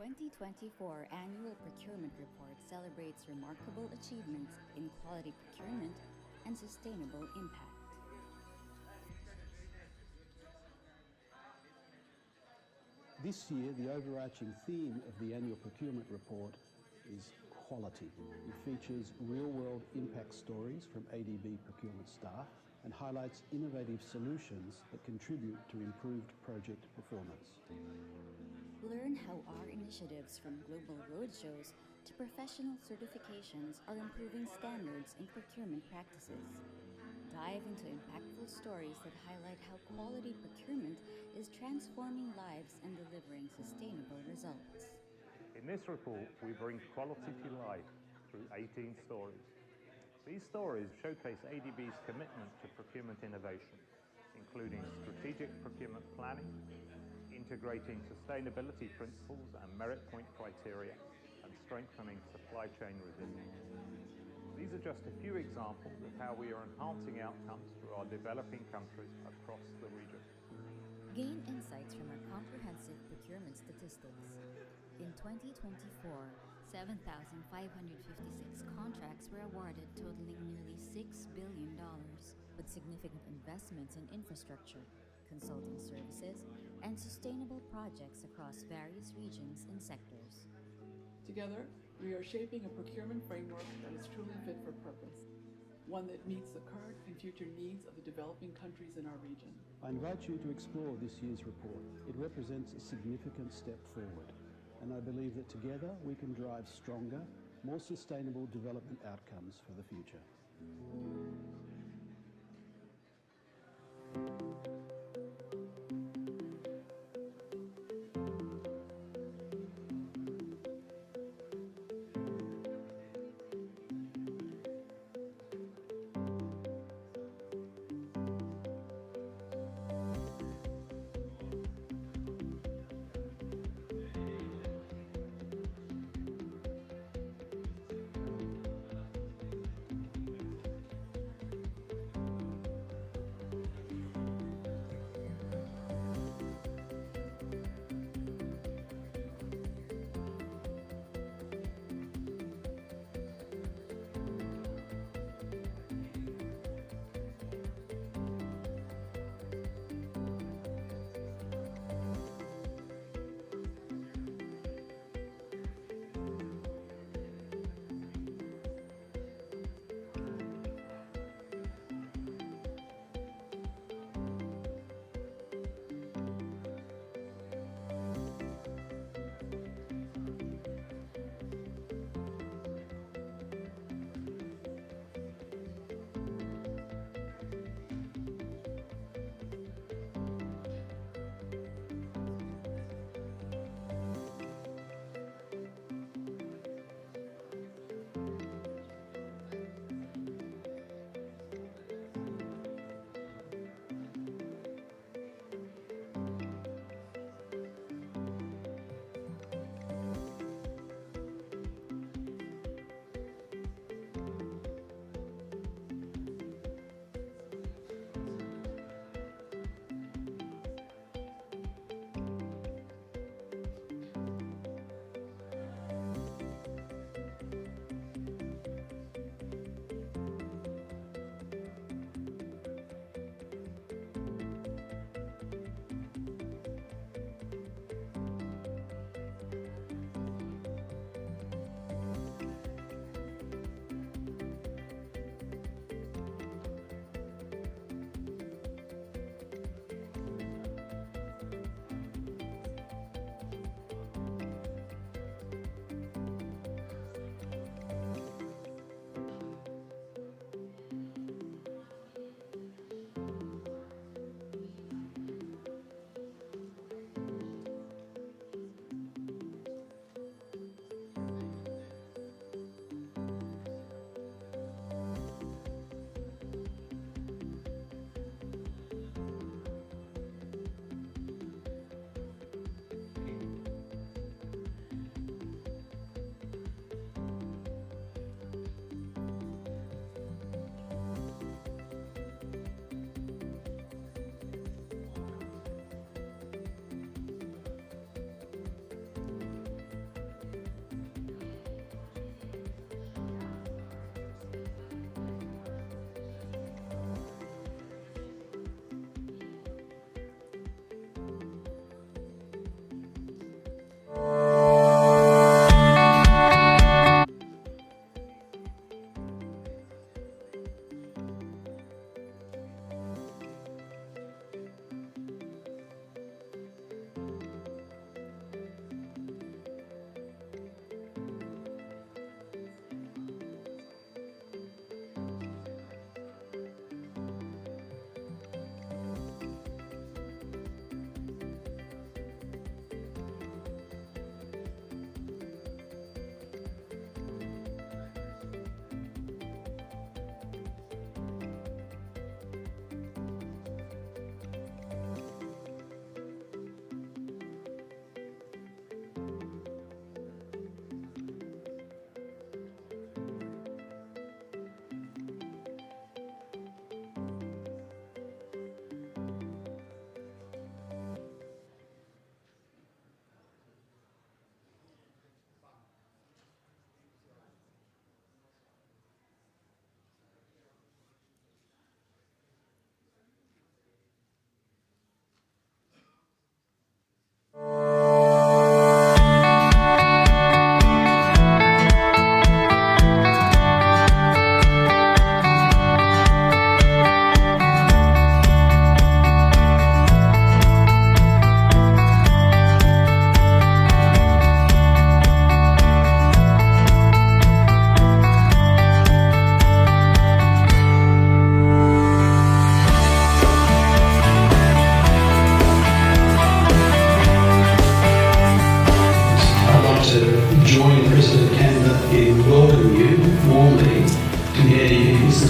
2024 Annual Procurement Report celebrates remarkable achievements in quality procurement and sustainable impact. This year, the overarching theme of the Annual Procurement Report is quality. It features real-world impact stories from ADB procurement staff and highlights innovative solutions that contribute to improved project performance. Learn how our initiatives from global roadshows to professional certifications are improving standards in procurement practices. Dive into impactful stories that highlight how quality procurement is transforming lives and delivering sustainable results. In this report, we bring quality to life through 18 stories. These stories showcase ADB's commitment to procurement innovation, including strategic procurement planning, integrating sustainability principles and merit point criteria, and strengthening supply chain resilience. These are just a few examples of how we are enhancing outcomes through our developing countries across the region. Gain insights from our comprehensive procurement statistics. In 2024, 7,556 contracts were awarded totaling nearly $6 billion, with significant investments in infrastructure, consulting services, and sustainable projects across various regions and sectors. Together, we are shaping a procurement framework that is truly fit for purpose, one that meets the current and future needs of the developing countries in our region. I invite you to explore this year's report. It represents a significant step forward, and I believe that together we can drive stronger, more sustainable development outcomes for the future.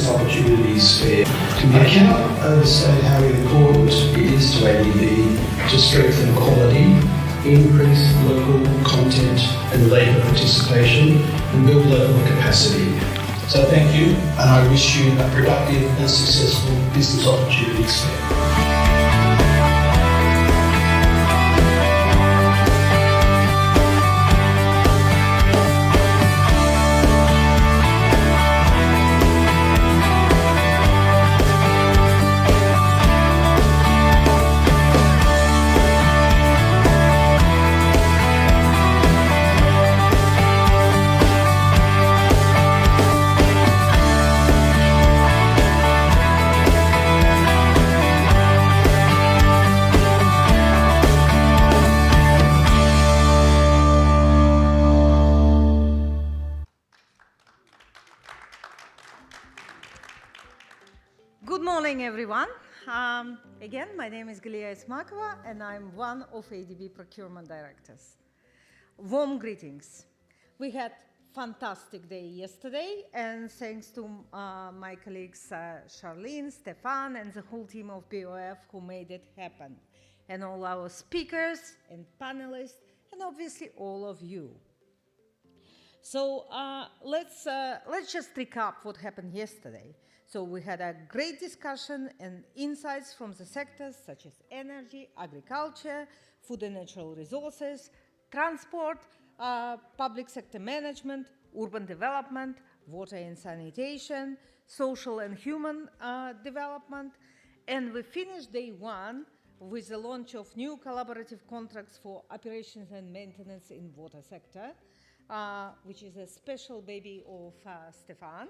Business Opportunities Fair. I cannot overstate how important it is to ADB to strengthen quality, increase local content and labour participation, and build local capacity. So thank you, and I wish you a productive and successful Business Opportunities Fair. Good morning, everyone. Again, my name is Galia Ismakova, and I'm one of ADB procurement directors. Warm greetings. We had fantastic day yesterday, and thanks to my colleagues Charlene, Stefan, and the whole team of BOF who made it happen, and all our speakers and panelists, and obviously all of you. So let's just recap what happened yesterday. So we had a great discussion and insights from the sectors such as energy, agriculture, food and natural resources, transport, public sector management, urban development, water and sanitation, social and human development. And we finished day one with the launch of new collaborative contracts for operations and maintenance in water sector, which is a special baby of Stefan.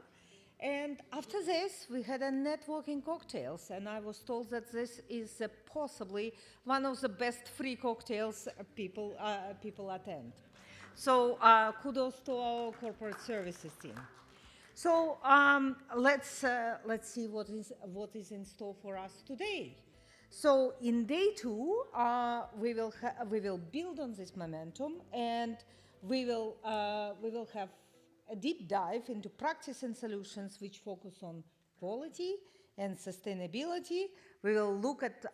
And after this, we had a networking cocktails, and I was told that this is possibly one of the best free cocktails people attend. So kudos to our corporate services team. So let's see what is in store for us today. So in day two, we will build on this momentum, and we will have a deep dive into practice and solutions which focus on quality and sustainability. We will look at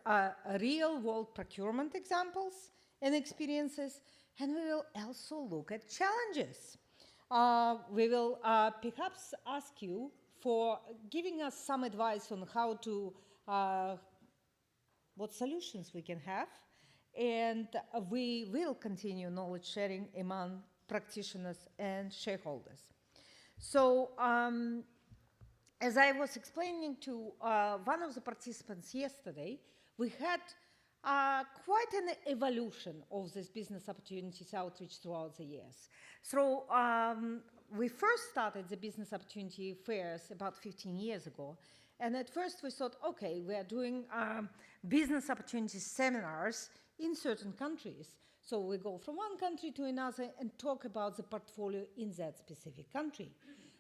real-world procurement examples and experiences, and we will also look at challenges. We will perhaps ask you for giving us some advice on how to, what solutions we can have, and we will continue knowledge sharing among practitioners and shareholders. So as I was explaining to one of the participants yesterday, we had quite an evolution of this business opportunities outreach throughout the years. So we first started the business opportunity fairs about 15 years ago. And at first we thought, okay, we are doing business opportunities seminars in certain countries. So we go from one country to another and talk about the portfolio in that specific country.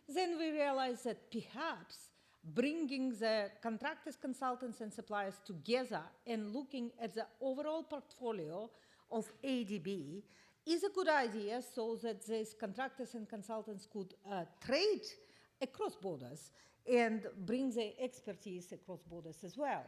Then we realized that perhaps bringing the contractors, consultants, and suppliers together and looking at the overall portfolio of ADB is a good idea, so that these contractors and consultants could trade across borders and bring their expertise across borders as well,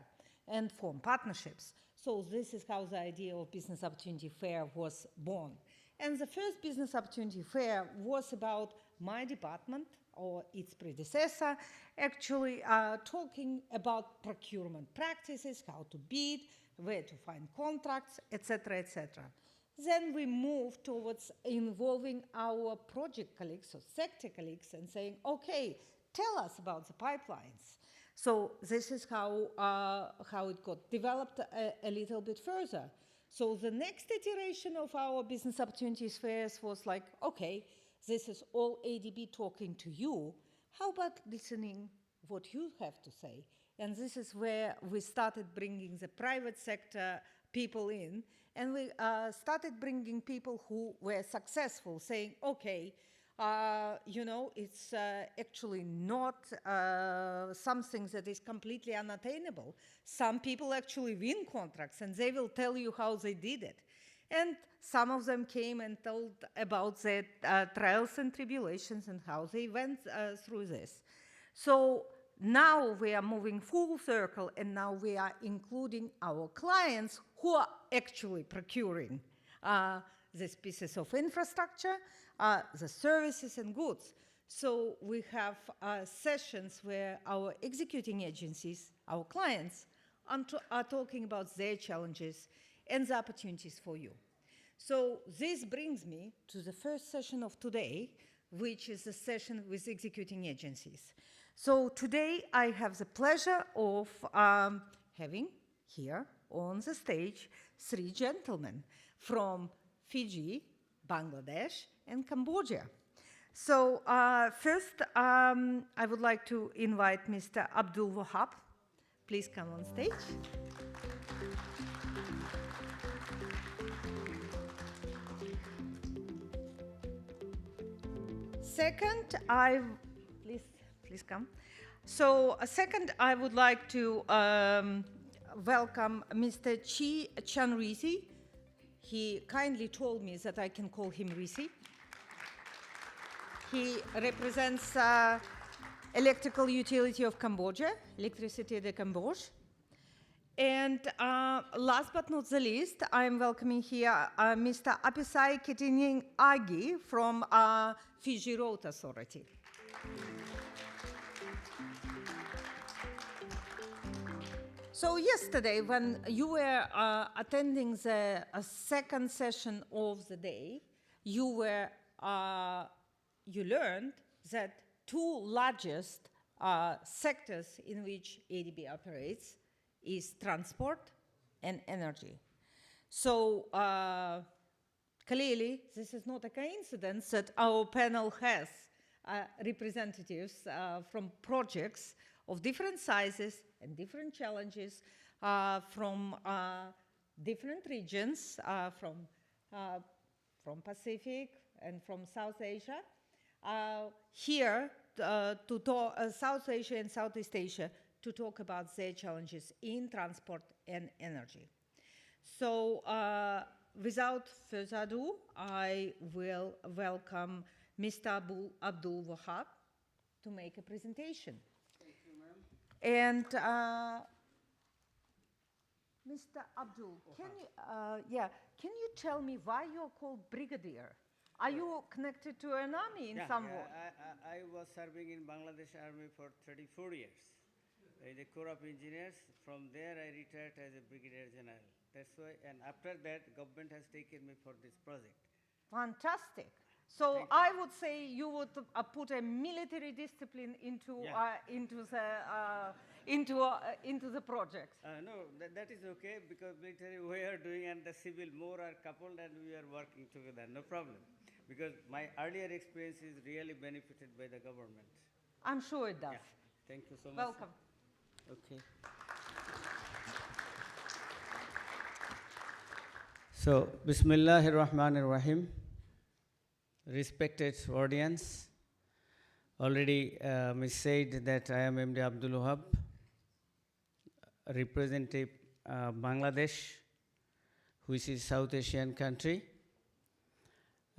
and form partnerships. So this is how the idea of Business Opportunity Fair was born. And the first Business Opportunity Fair was about my department, or its predecessor, actually talking about procurement practices, how to bid, where to find contracts, etc., etc. Then we moved towards involving our project colleagues or sector colleagues and saying, okay, tell us about the pipelines. So this is how it got developed a little bit further. So the next iteration of our business opportunities fairs was like, okay, this is all ADB talking to you. How about listening what you have to say? And this is where we started bringing the private sector people in, and we started bringing people who were successful, saying, okay, you know, it's actually not something that is completely unattainable. Some people actually win contracts, and they will tell you how they did it. And some of them came and told about their trials and tribulations and how they went through this. So now we are moving full circle, and now we are including our clients who are actually procuring these pieces of infrastructure, the services and goods. So we have sessions where our executing agencies, our clients, are talking about their challenges and the opportunities for you. So this brings me to the first session of today, which is a session with executing agencies. So today I have the pleasure of having here on the stage 3 gentlemen from Fiji, Bangladesh, and Cambodia. So first, I would like to invite Mr. Abdul Wahab. Please come on stage. Second, please come. So second, I would like to welcome Mr. Chi Chan Risi. He kindly told me that I can call him Risi. He represents Electrical Utility of Cambodia, Electricité de Cambodge. And last but not the least, I'm welcoming here Mr. Apisai Kitining Agi from Fiji Road Authority. So yesterday, when you were attending the second session of the day, you learned that 2 largest sectors in which ADB operates is transport and energy. So clearly, this is not a coincidence that our panel has representatives from projects of different sizes and different challenges from different regions, from Pacific and from South Asia. Here to talk, South Asia and Southeast Asia, to talk about their challenges in transport and energy. So without further ado, I will welcome Mr. Abdul Wahab to make a presentation. Thank you, ma'am. And Mr. Abdul, can you tell me why you're called brigadier? Are you connected to an army in some way? I was serving in Bangladesh Army for 34 years. As a Corps of Engineers. From there, I retired as a Brigadier General. That's why, and after that, government has taken me for this project. Fantastic. So I would say you would put a military discipline into the project. No, that is okay, because military we are doing and the civil more are coupled and we are working together. No problem. Because my earlier experience is really benefited by the government. I'm sure it does. Yeah. Thank you so much. Welcome. Okay. So, Bismillahir Rahmanir Rahim. Respected audience, already Ms. said that I am MD Abdul Wahab, representative Bangladesh, which is South Asian country.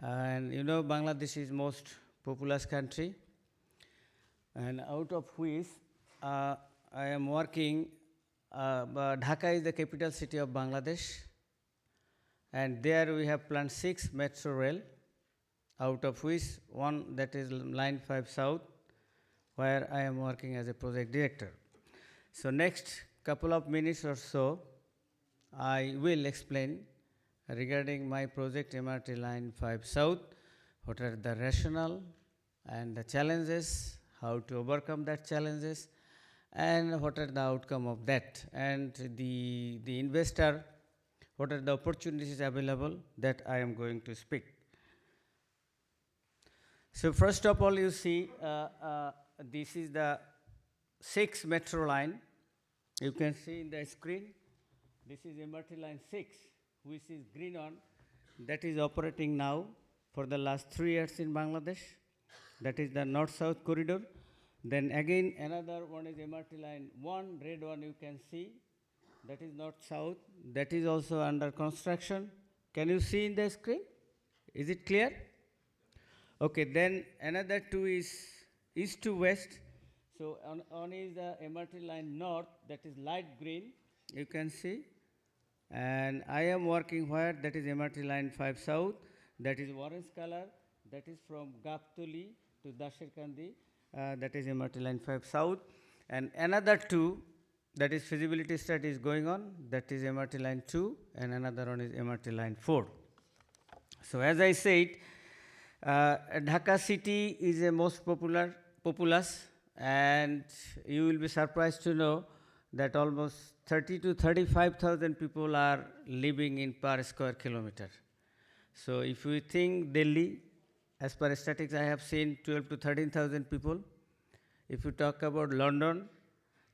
And you know, Bangladesh is most populous country, and out of which I am working, Dhaka is the capital city of Bangladesh, and there we have planned 6 metro rail, out of which one that is line 5 south, where I am working as a project director. So next couple of minutes or so, I will explain regarding my project MRT line 5 south, what are the rationale and the challenges, how to overcome that challenges, and what are the outcome of that, and the investor, what are the opportunities available, that I am going to speak. So first of all, you see this is the 6 metro line. You can see in the screen, this is MRT line 6, which is green on, that is operating now for the last 3 years in Bangladesh. That is the north-south corridor. Then again another one is MRT line 1, red one you can see, that is north-south, that is also under construction. Can you see in the screen? Is it clear? Okay, then another 2 is east to west. So on is the MRT line north, that is light green, you can see. And I am working where, that is MRT line 5 south, that is orange color, that is from Gaptuli to Dasherkandi, that is MRT line 5 south. And another two, that is feasibility study is going on, that is MRT line 2, and another one is MRT line 4. So as I said, Dhaka city is a most populous, and you will be surprised to know that almost 30 to 35,000 people are living in per square kilometer. So if we think Delhi, as per statistics I have seen 12 to 13,000 people. If you talk about London,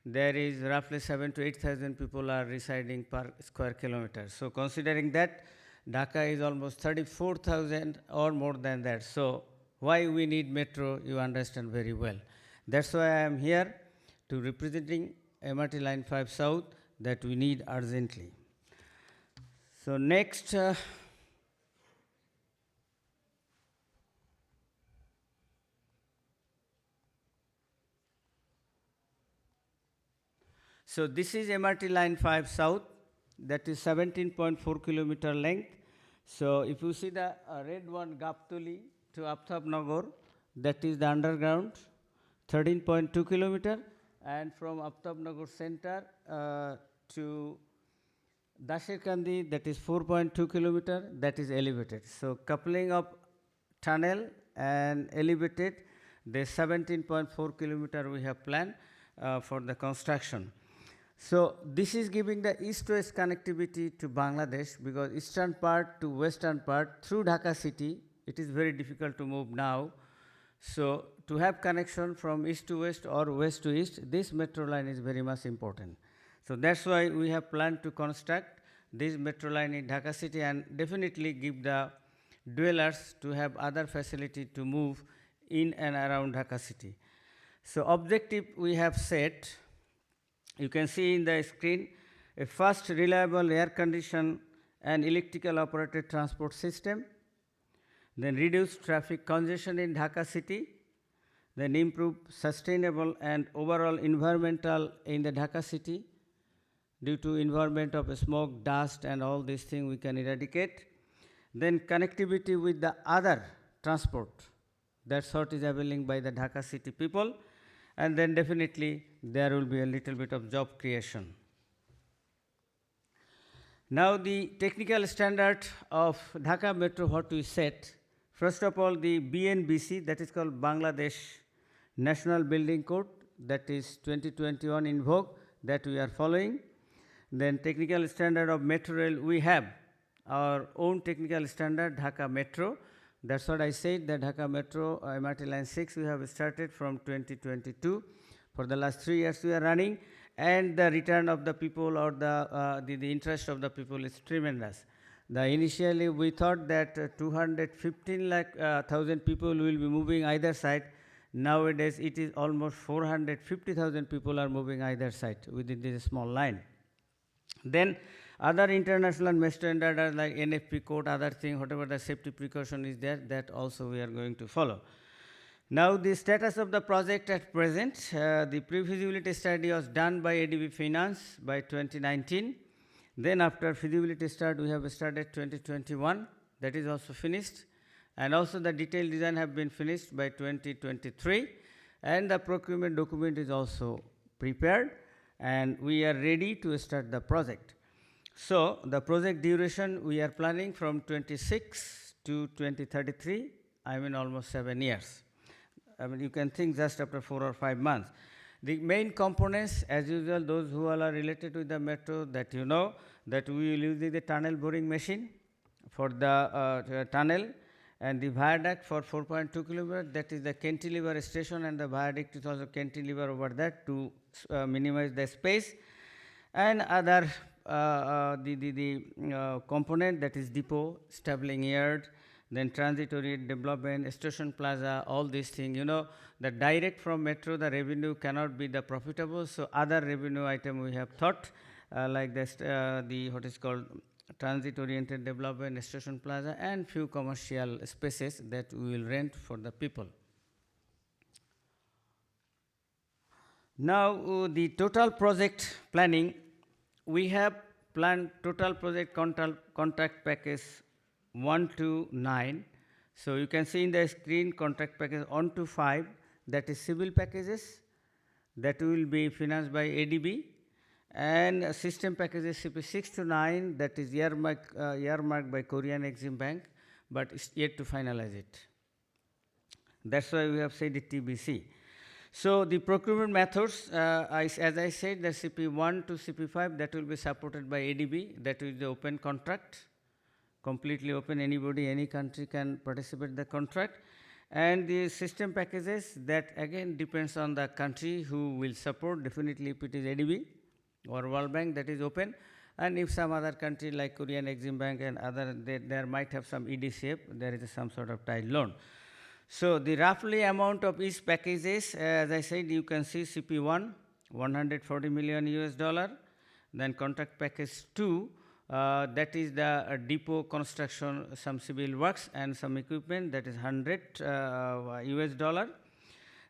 there is roughly 7 to 8,000 people are residing per square kilometer. So considering that, Dhaka is almost 34,000 or more than that. So why we need metro, you understand very well. That's why I am here to representing MRT line 5 south that we need urgently. So next, so this is MRT line 5 south, that is 17.4 kilometer length. So if you see the red one, Gaptuli to Aptabnagar, that is the underground, 13.2 kilometer, and from Aptabnagar center to Dasherkandi, that is 4.2 kilometer, that is elevated. So coupling of tunnel and elevated, the 17.4 kilometer we have planned for the construction. So this is giving the east-west connectivity to Bangladesh, because eastern part to western part through Dhaka city, it is very difficult to move now. So to have connection from east to west or west to east, this metro line is very much important. So that's why we have planned to construct this metro line in Dhaka city, and definitely give the dwellers to have other facility to move in and around Dhaka city. So objective we have set, you can see in the screen, a fast, reliable air conditioned and electrical operated transport system, then reduce traffic congestion in Dhaka city, then improve sustainable and overall environmental in the Dhaka city. Due to environment of smoke, dust and all these things we can eradicate. Then connectivity with the other transport, that's what is availing by the Dhaka city people. And then definitely there will be a little bit of job creation. Now the technical standard of Dhaka Metro, what we set, first of all the BNBC, that is called Bangladesh National Building Code, that is 2021 in vogue, that we are following. Then technical standard of metro rail, we have our own technical standard, Dhaka Metro. That's what I said, the Dhaka Metro MRT line 6 we have started from 2022. For the last 3 years we are running, and the return of the people or the interest of the people is tremendous. Initially we thought that 215,000 people will be moving either side. Nowadays it is almost 450,000 people are moving either side within this small line. Then other international mesh standards like NFP code, other thing, whatever the safety precaution is there, that also we are going to follow. Now the status of the project at present, the pre-feasibility study was done by ADB Finance by 2019. Then after feasibility study we have started 2021, that is also finished. And also the detailed design have been finished by 2023. And the procurement document is also prepared, and we are ready to start the project. So the project duration we are planning from 26 to 2033, I mean almost 7 years. I mean you can think just after 4 or 5 months. The main components, as usual, those who all are related with the metro, that you know, that we will use the tunnel boring machine for the tunnel, and the viaduct for 4.2 kilometers, that is the cantilever station, and the viaduct is also cantilever over that to minimize the space. And other component, that is depot, stabling yard, then transitory development, station plaza, all these things. You know, the direct from metro, the revenue cannot be the profitable, so other revenue item we have thought, like this, what is called transit-oriented development, station plaza, and few commercial spaces that we will rent for the people. Now, the total project planning, we have planned total project contract package 1 to 9. So you can see in the screen contract package 1 to 5, that is civil packages that will be financed by ADB, and system packages CP 6 to 9, that is earmarked by Korean Exim Bank, but it's yet to finalize it. That's why we have said it TBC. So the procurement methods, as I said, the CP1 to CP5, that will be supported by ADB, that is the open contract, completely open, anybody, any country can participate in the contract. And the system packages, that again depends on the country who will support, definitely if it is ADB or World Bank, that is open. And if some other country like Korean Exim Bank and other, there might have some EDCF, there is some sort of tied loan. So the roughly amount of each packages, as I said, you can see CP1, 140 million US dollar, then contract package 2, that is the depot construction, some civil works and some equipment, that is 100 US dollar.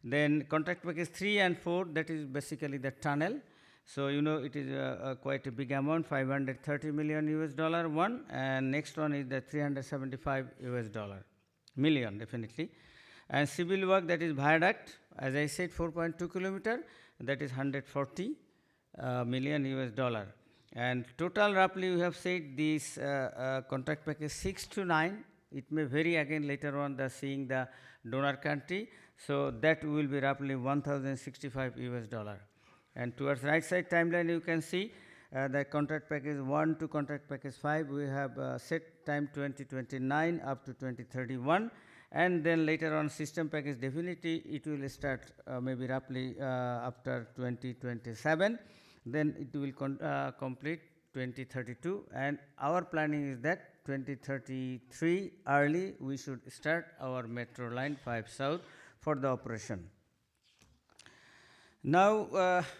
Then contract package 3 and 4, that is basically the tunnel. So you know it is quite a big amount, 530 million US dollar one, and next one is the 375 US dollar million, definitely. And civil work, that is viaduct, as I said, 4.2 kilometer, that is 140 million US dollar. And total roughly we have said this contract package 6 to 9, it may vary again later on the seeing the donor country. So that will be roughly 1065 US dollar. And towards right side timeline you can see the contract package 1 to contract package 5, we have set time 2029 up to 2031. And then later on system package, definitely it will start maybe roughly after 2027, then it will complete 2032, and our planning is that 2033 early we should start our metro line 5 south for the operation. Now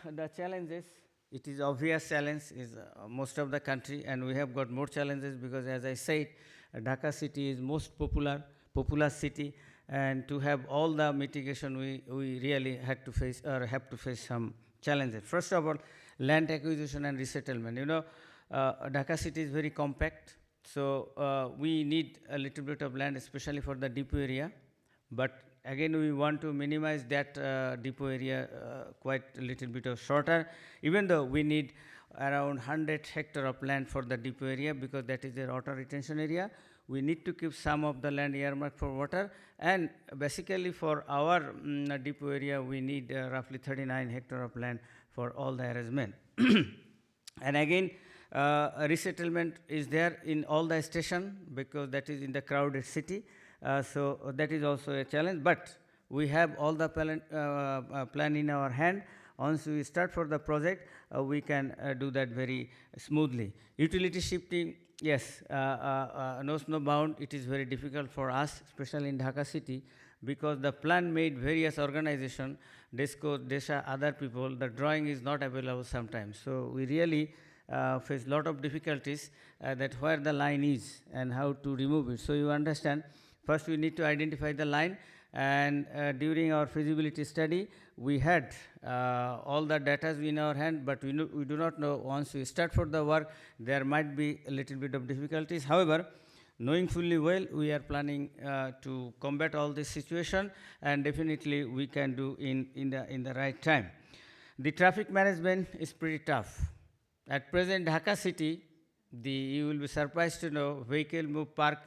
the challenges, it is obvious challenge is most of the country, and we have got more challenges because as I said, Dhaka city is most populous city, and to have all the mitigation we really had to face or have to face some challenges. First of all, land acquisition and resettlement. You know, Dhaka city is very compact, so we need a little bit of land, especially for the depot area, but again we want to minimize that depot area quite a little bit of shorter, even though we need around 100 hectare of land for the depot area because that is the water retention area. We need to keep some of the land earmarked for water, and basically for our depot area we need roughly 39 hectare of land for all the arrangement. And again resettlement is there in all the station because that is in the crowded city, so that is also a challenge, but we have all the plan in our hand. Once we start for the project, we can do that very smoothly. Utility shifting, yes, knows no bound. It is very difficult for us, especially in Dhaka city, because the plan made various organization, DESCO, DESHA, other people, the drawing is not available sometimes. So we really face a lot of difficulties that where the line is and how to remove it. So you understand, first we need to identify the line, and during our feasibility study, we had all the data in our hand, but we do not know once we start for the work, there might be a little bit of difficulties. However, knowing fully well, we are planning to combat all this situation, and definitely we can do in the right time. The traffic management is pretty tough. At present, Dhaka city, you will be surprised to know vehicle move per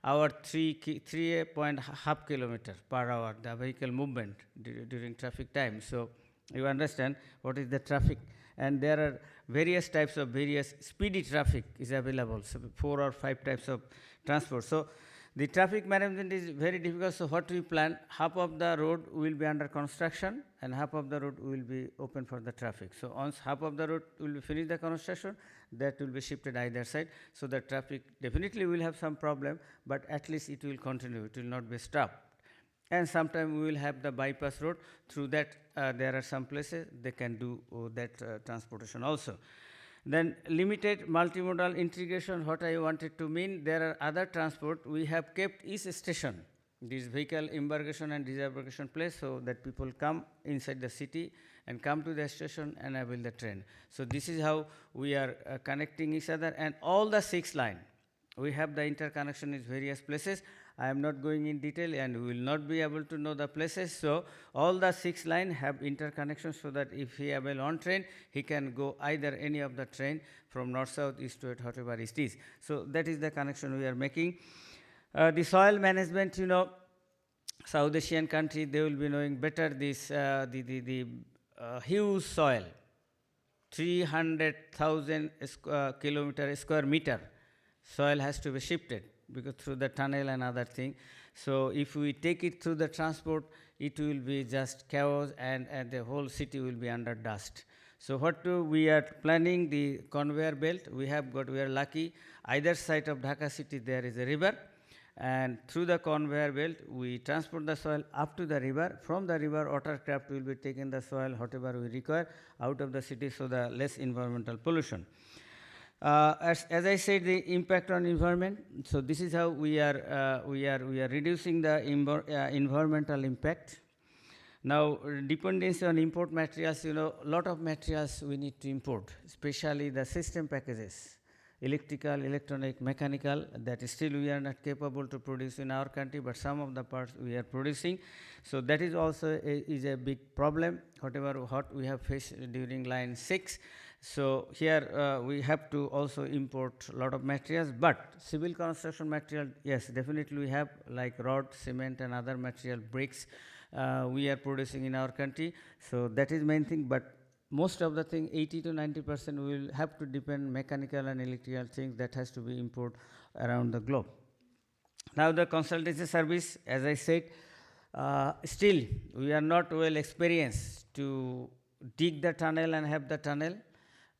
hour 3.5 kilometers per hour, the vehicle movement during traffic time. So you understand what is the traffic, and there are various types of various speedy traffic is available, so 4 or 5 types of transport. So the traffic management is very difficult. So what we plan, half of the road will be under construction and half of the road will be open for the traffic. So once half of the road will be finished the construction, that will be shifted either side. So the traffic definitely will have some problem, but at least it will continue, it will not be stopped. And sometime we will have the bypass road. Through that, there are some places they can do that transportation also. Then limited multimodal integration, what I wanted to mean, there are other transport, we have kept each station this vehicle embarkation and disembarkation place, so that people come inside the city and come to the station and avail the train. So this is how we are connecting each other, and all the 6 line, we have the interconnection in various places. I am not going in detail, and we will not be able to know the places. So all the 6 line have interconnection, so that if he avail on train, he can go either any of the train from north, south, east to whatever it is. So that is the connection we are making. The soil management, you know, South Asian country, they will be knowing better this, huge soil, 300,000 square meter soil has to be shifted because through the tunnel and other thing. So if we take it through the transport, it will be just chaos, and the whole city will be under dust. So what we are planning, the conveyor belt, we are lucky, either side of Dhaka city there is a river, and through the conveyor belt, we transport the soil up to the river. From the river, watercraft will be taking the soil, whatever we require, out of the city, so the less environmental pollution. As I said, the impact on environment. So this is how we are reducing the environmental impact. Now, dependency on import materials, you know, lot of materials we need to import, especially the system packages, electrical, electronic, mechanical, that still we are not capable to produce in our country, but some of the parts we are producing. So that is also a big problem, what we have faced during line 6. So here we have to also import a lot of materials, but civil construction material, yes, definitely we have, like rod, cement and other material, bricks, we are producing in our country. So that is main thing, but most of the thing, 80 to 90% we will have to depend mechanical and electrical things that has to be imported around the globe. Now the consultancy service, as I said, still we are not well experienced to dig the tunnel and have the tunnel.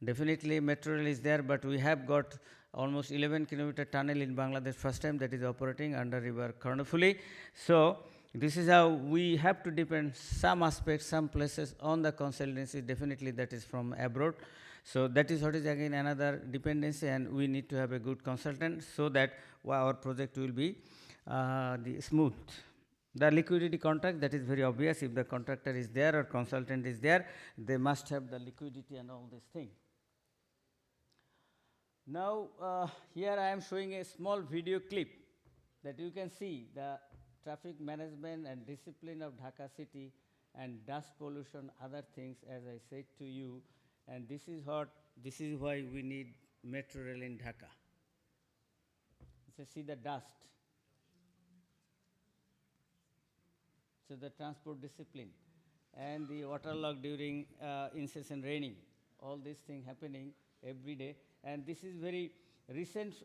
Definitely metro rail is there, but we have got almost 11 kilometer tunnel in Bangladesh first time that is operating under river Karnafuli. So this is how we have to depend some aspects, some places on the consultancy, definitely that is from abroad. So that is what is again another dependency, and we need to have a good consultant so that our project will be smooth. The liquidity contract, that is very obvious. If the contractor is there or consultant is there, they must have the liquidity and all this thing. Now, here I am showing a small video clip that you can see the traffic management and discipline of Dhaka city and dust pollution, other things, as I said to you. And this is why we need metro rail in Dhaka. So see the dust. So the transport discipline and the waterlogged during incessant raining, all these things happening every day. And this is very recent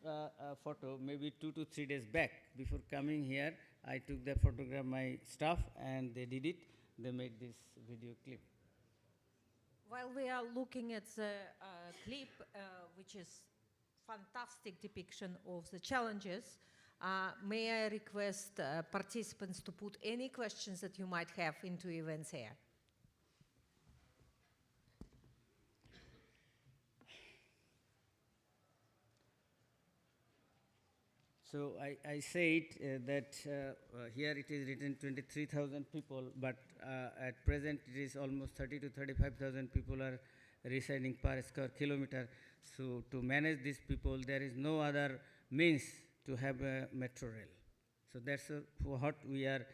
photo, maybe 2 to 3 days back. Before coming here, I took the photograph, my staff, and they did it. They made this video clip. While we are looking at the clip, which is fantastic depiction of the challenges, may I request participants to put any questions that you might have into events here? So I said that here it is written 23,000 people, but at present it is almost 30 to 35,000 people are residing per square kilometer. So to manage these people, there is no other means to have a metro rail. So that's what we are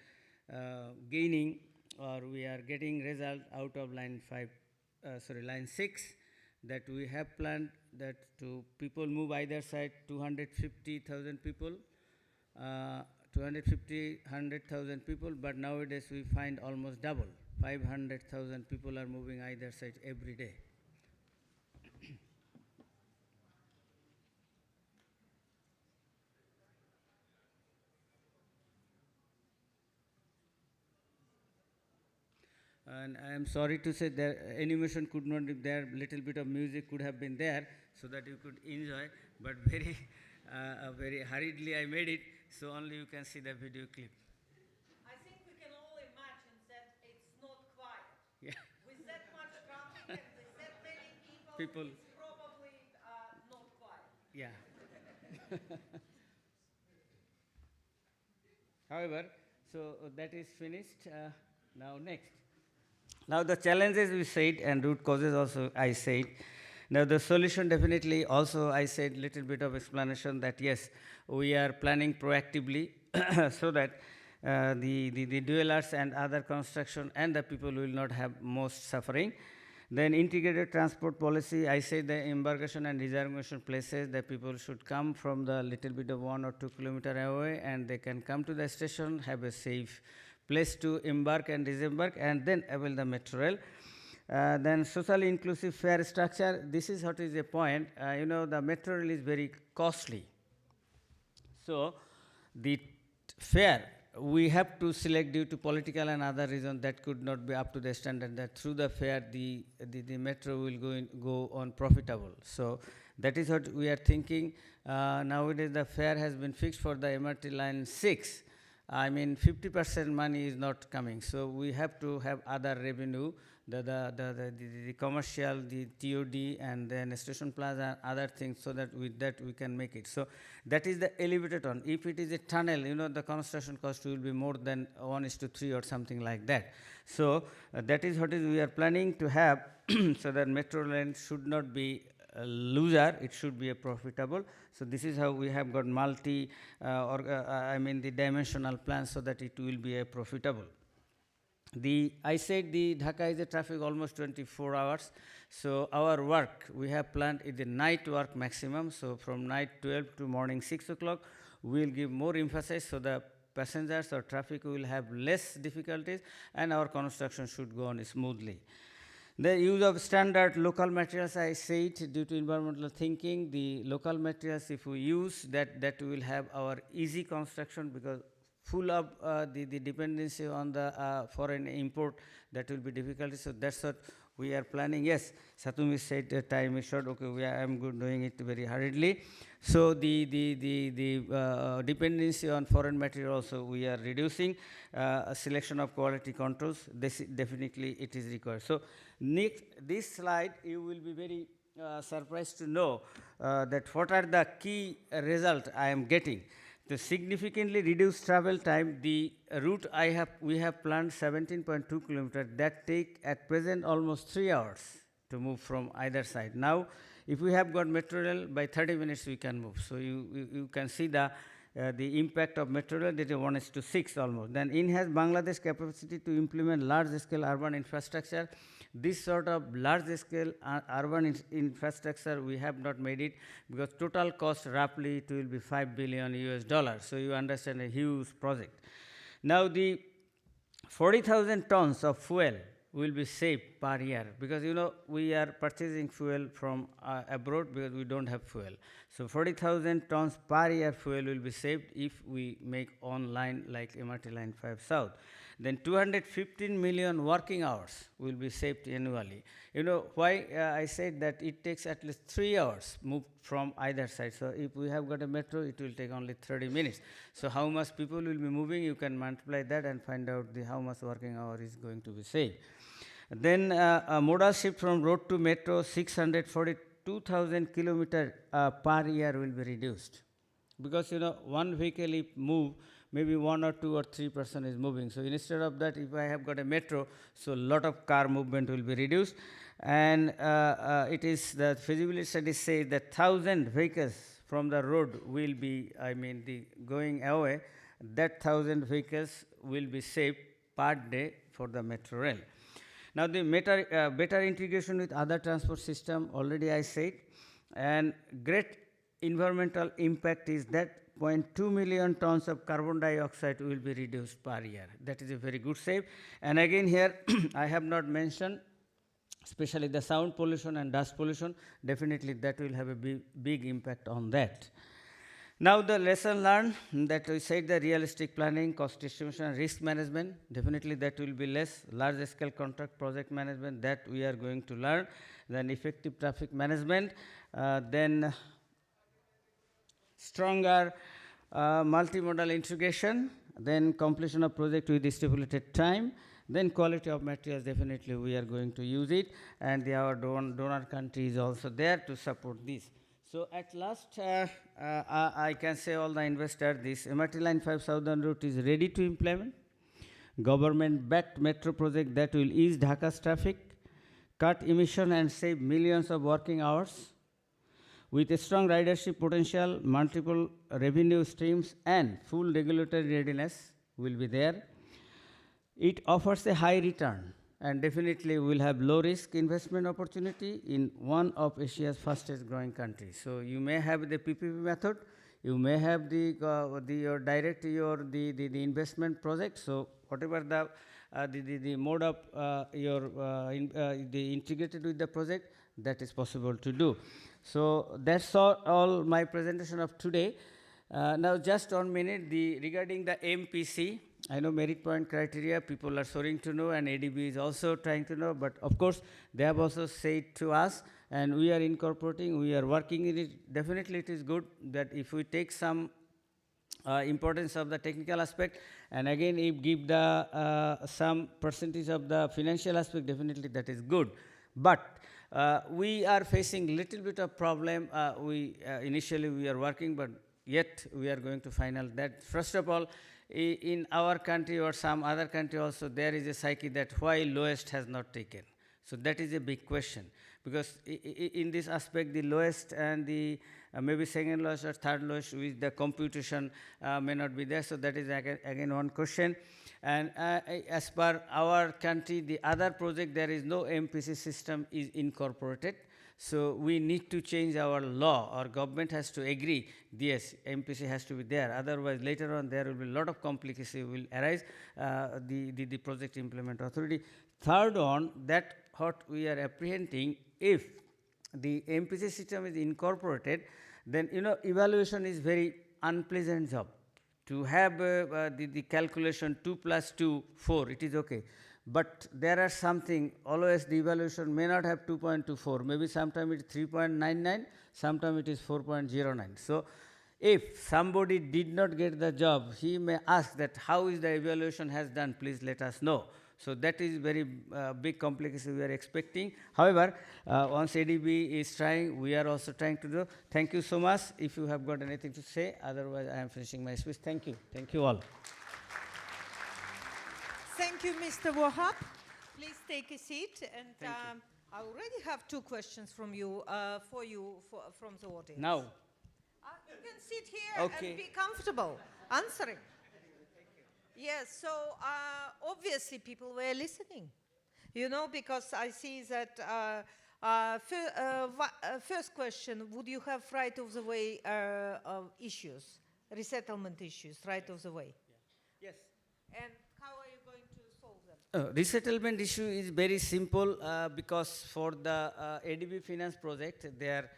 gaining, or we are getting result out of line 6, that we have planned that to people move either side 250,000 people, 100,000 people, but nowadays we find almost double, 500,000 people are moving either side every day. And I am sorry to say that animation could not be there, little bit of music could have been there so that you could enjoy, but very hurriedly I made it, so only you can see the video clip. I think we can all imagine that it's not quiet. Yeah. With that much traffic and with that many people, it's probably not quiet. Yeah. However, So that is finished. Now next. Now the challenges we said and root causes also I said. Now the solution definitely also I said little bit of explanation that yes, we are planning proactively so that the dwellers and other construction and the people will not have most suffering. Then integrated transport policy, I say the embarkation and reservation places, the people should come from the little bit of 1 or 2 kilometer away and they can come to the station, have a safe place to embark and disembark and then avail the metro rail. Then socially inclusive fare structure, this is what is a point, you know the metro rail is very costly. So the fare we have to select due to political and other reasons that could not be up to the standard that through the fare the metro will go on profitable. So that is what we are thinking. Nowadays the fare has been fixed for the MRT line 6. I mean 50% money is not coming. So we have to have other revenue, the commercial, the TOD and then station plaza and other things so that with that we can make it. So that is the elevated one. If it is a tunnel, you know the construction cost will be more than 1:3 or something like that. So that is what is we are planning to have so that metro line should not be a loser, it should be a profitable. So this is how we have got I mean the dimensional plan so that it will be a profitable. I said the Dhaka is a traffic almost 24 hours. So our work we have planned is the night work maximum. So from night 12 to morning 6 o'clock, we will give more emphasis so the passengers or traffic will have less difficulties and our construction should go on smoothly. The use of standard local materials, I said, due to environmental thinking, the local materials, if we use that will have our easy construction because full of the dependency on the foreign import, that will be difficult. So that's what we are planning. Yes, Satumi said the time is short. Okay, I am doing it very hurriedly. So the dependency on foreign material also we are reducing. A selection of quality controls, this definitely it is required. So next, this slide you will be very surprised to know that what are the key results I am getting. To significantly reduce travel time, the route we have planned 17.2 kilometers that take at present almost 3 hours to move from either side. Now, if we have got metro rail, by 30 minutes we can move. So you can see the impact of metro rail, that is 1:6 almost. Then enhance Bangladesh capacity to implement large-scale urban infrastructure. This sort of large-scale urban infrastructure, we have not made it because total cost roughly it will be $5 billion. So you understand a huge project. Now the 40,000 tons of fuel will be saved per year because you know we are purchasing fuel from abroad because we don't have fuel. So 40,000 tons per year fuel will be saved if we make online like MRT line 5 South. Then 215 million working hours will be saved annually. You know why I said that it takes at least 3 hours move from either side. So if we have got a metro, it will take only 30 minutes. So how much people will be moving, you can multiply that and find out how much working hour is going to be saved. Then a modal shift from road to metro, 642,000 kilometers per year will be reduced. Because you know one vehicle if move, maybe 1 or 2 or 3% is moving. So instead of that, if I have got a metro, so a lot of car movement will be reduced. And it is the feasibility studies say that 1,000 vehicles from the road will be, going away. That 1,000 vehicles will be saved per day for the metro rail. Now the better integration with other transport system, already I said, and great environmental impact is that 0.2 million tons of carbon dioxide will be reduced per year. That is a very good save. And again here, I have not mentioned, especially the sound pollution and dust pollution, definitely that will have a big impact on that. Now the lesson learned that we said the realistic planning, cost estimation, and risk management, definitely that will be less. Large scale contract project management, that we are going to learn. Then effective traffic management, then stronger multimodal integration, then completion of project with stipulated time, then quality of materials, definitely we are going to use it, and our donor country is also there to support this. So at last, I can say all the investors, this MRT Line 5 Southern Route is ready to implement. Government-backed metro project that will ease Dhaka's traffic, cut emission and save millions of working hours. With a strong ridership potential, multiple revenue streams and full regulatory readiness will be there. It offers a high return and definitely will have low risk investment opportunity in one of Asia's fastest growing countries. So you may have the PPP method, you may have the investment project. So whatever the mode of the integrated with the project, that is possible to do. So that's all my presentation of today. Now just 1 minute, regarding the MPC, I know merit point criteria, people are soaring to know, and ADB is also trying to know, but of course, they have also said to us, and we are incorporating, we are working in it. Definitely it is good that if we take some importance of the technical aspect, and again, if give the some percentage of the financial aspect, definitely that is good. But we are facing little bit of problem. Initially we are working, but yet we are going to final that. First of all, in our country or some other country also, there is a psyche that why lowest has not taken. So that is a big question, because in this aspect, the lowest and the maybe second lowest or third lowest with the computation may not be there. So that is again one question. And as per our country, the other project, there is no MPC system is incorporated. So we need to change our law. Our government has to agree, yes, MPC has to be there. Otherwise, later on, there will be a lot of complication will arise, the project implement authority. Third on, that what we are apprehending, if the MPC system is incorporated, then, evaluation is very unpleasant job. To have the calculation 2 plus 2, 4, it is okay. But there are something, always the evaluation may not have 2.24, maybe sometime it is 3.99, sometime it is 4.09. So if somebody did not get the job, he may ask that how is the evaluation has done, please let us know. So that is very big complication we are expecting. However, once ADB is trying, we are also trying to do. Thank you so much. If you have got anything to say, otherwise I am finishing my speech. Thank you. Thank you all. Thank you, Mr. Wahab. Please take a seat. And I already have 2 questions from you, from the audience. Now. You can sit here and be comfortable answering. Yes, so obviously people were listening, because I see that first question, would you have right of the way issues, resettlement issues, right of the way? Yeah. Yes. And how are you going to solve them? Resettlement issue is very simple because for the ADB finance project, there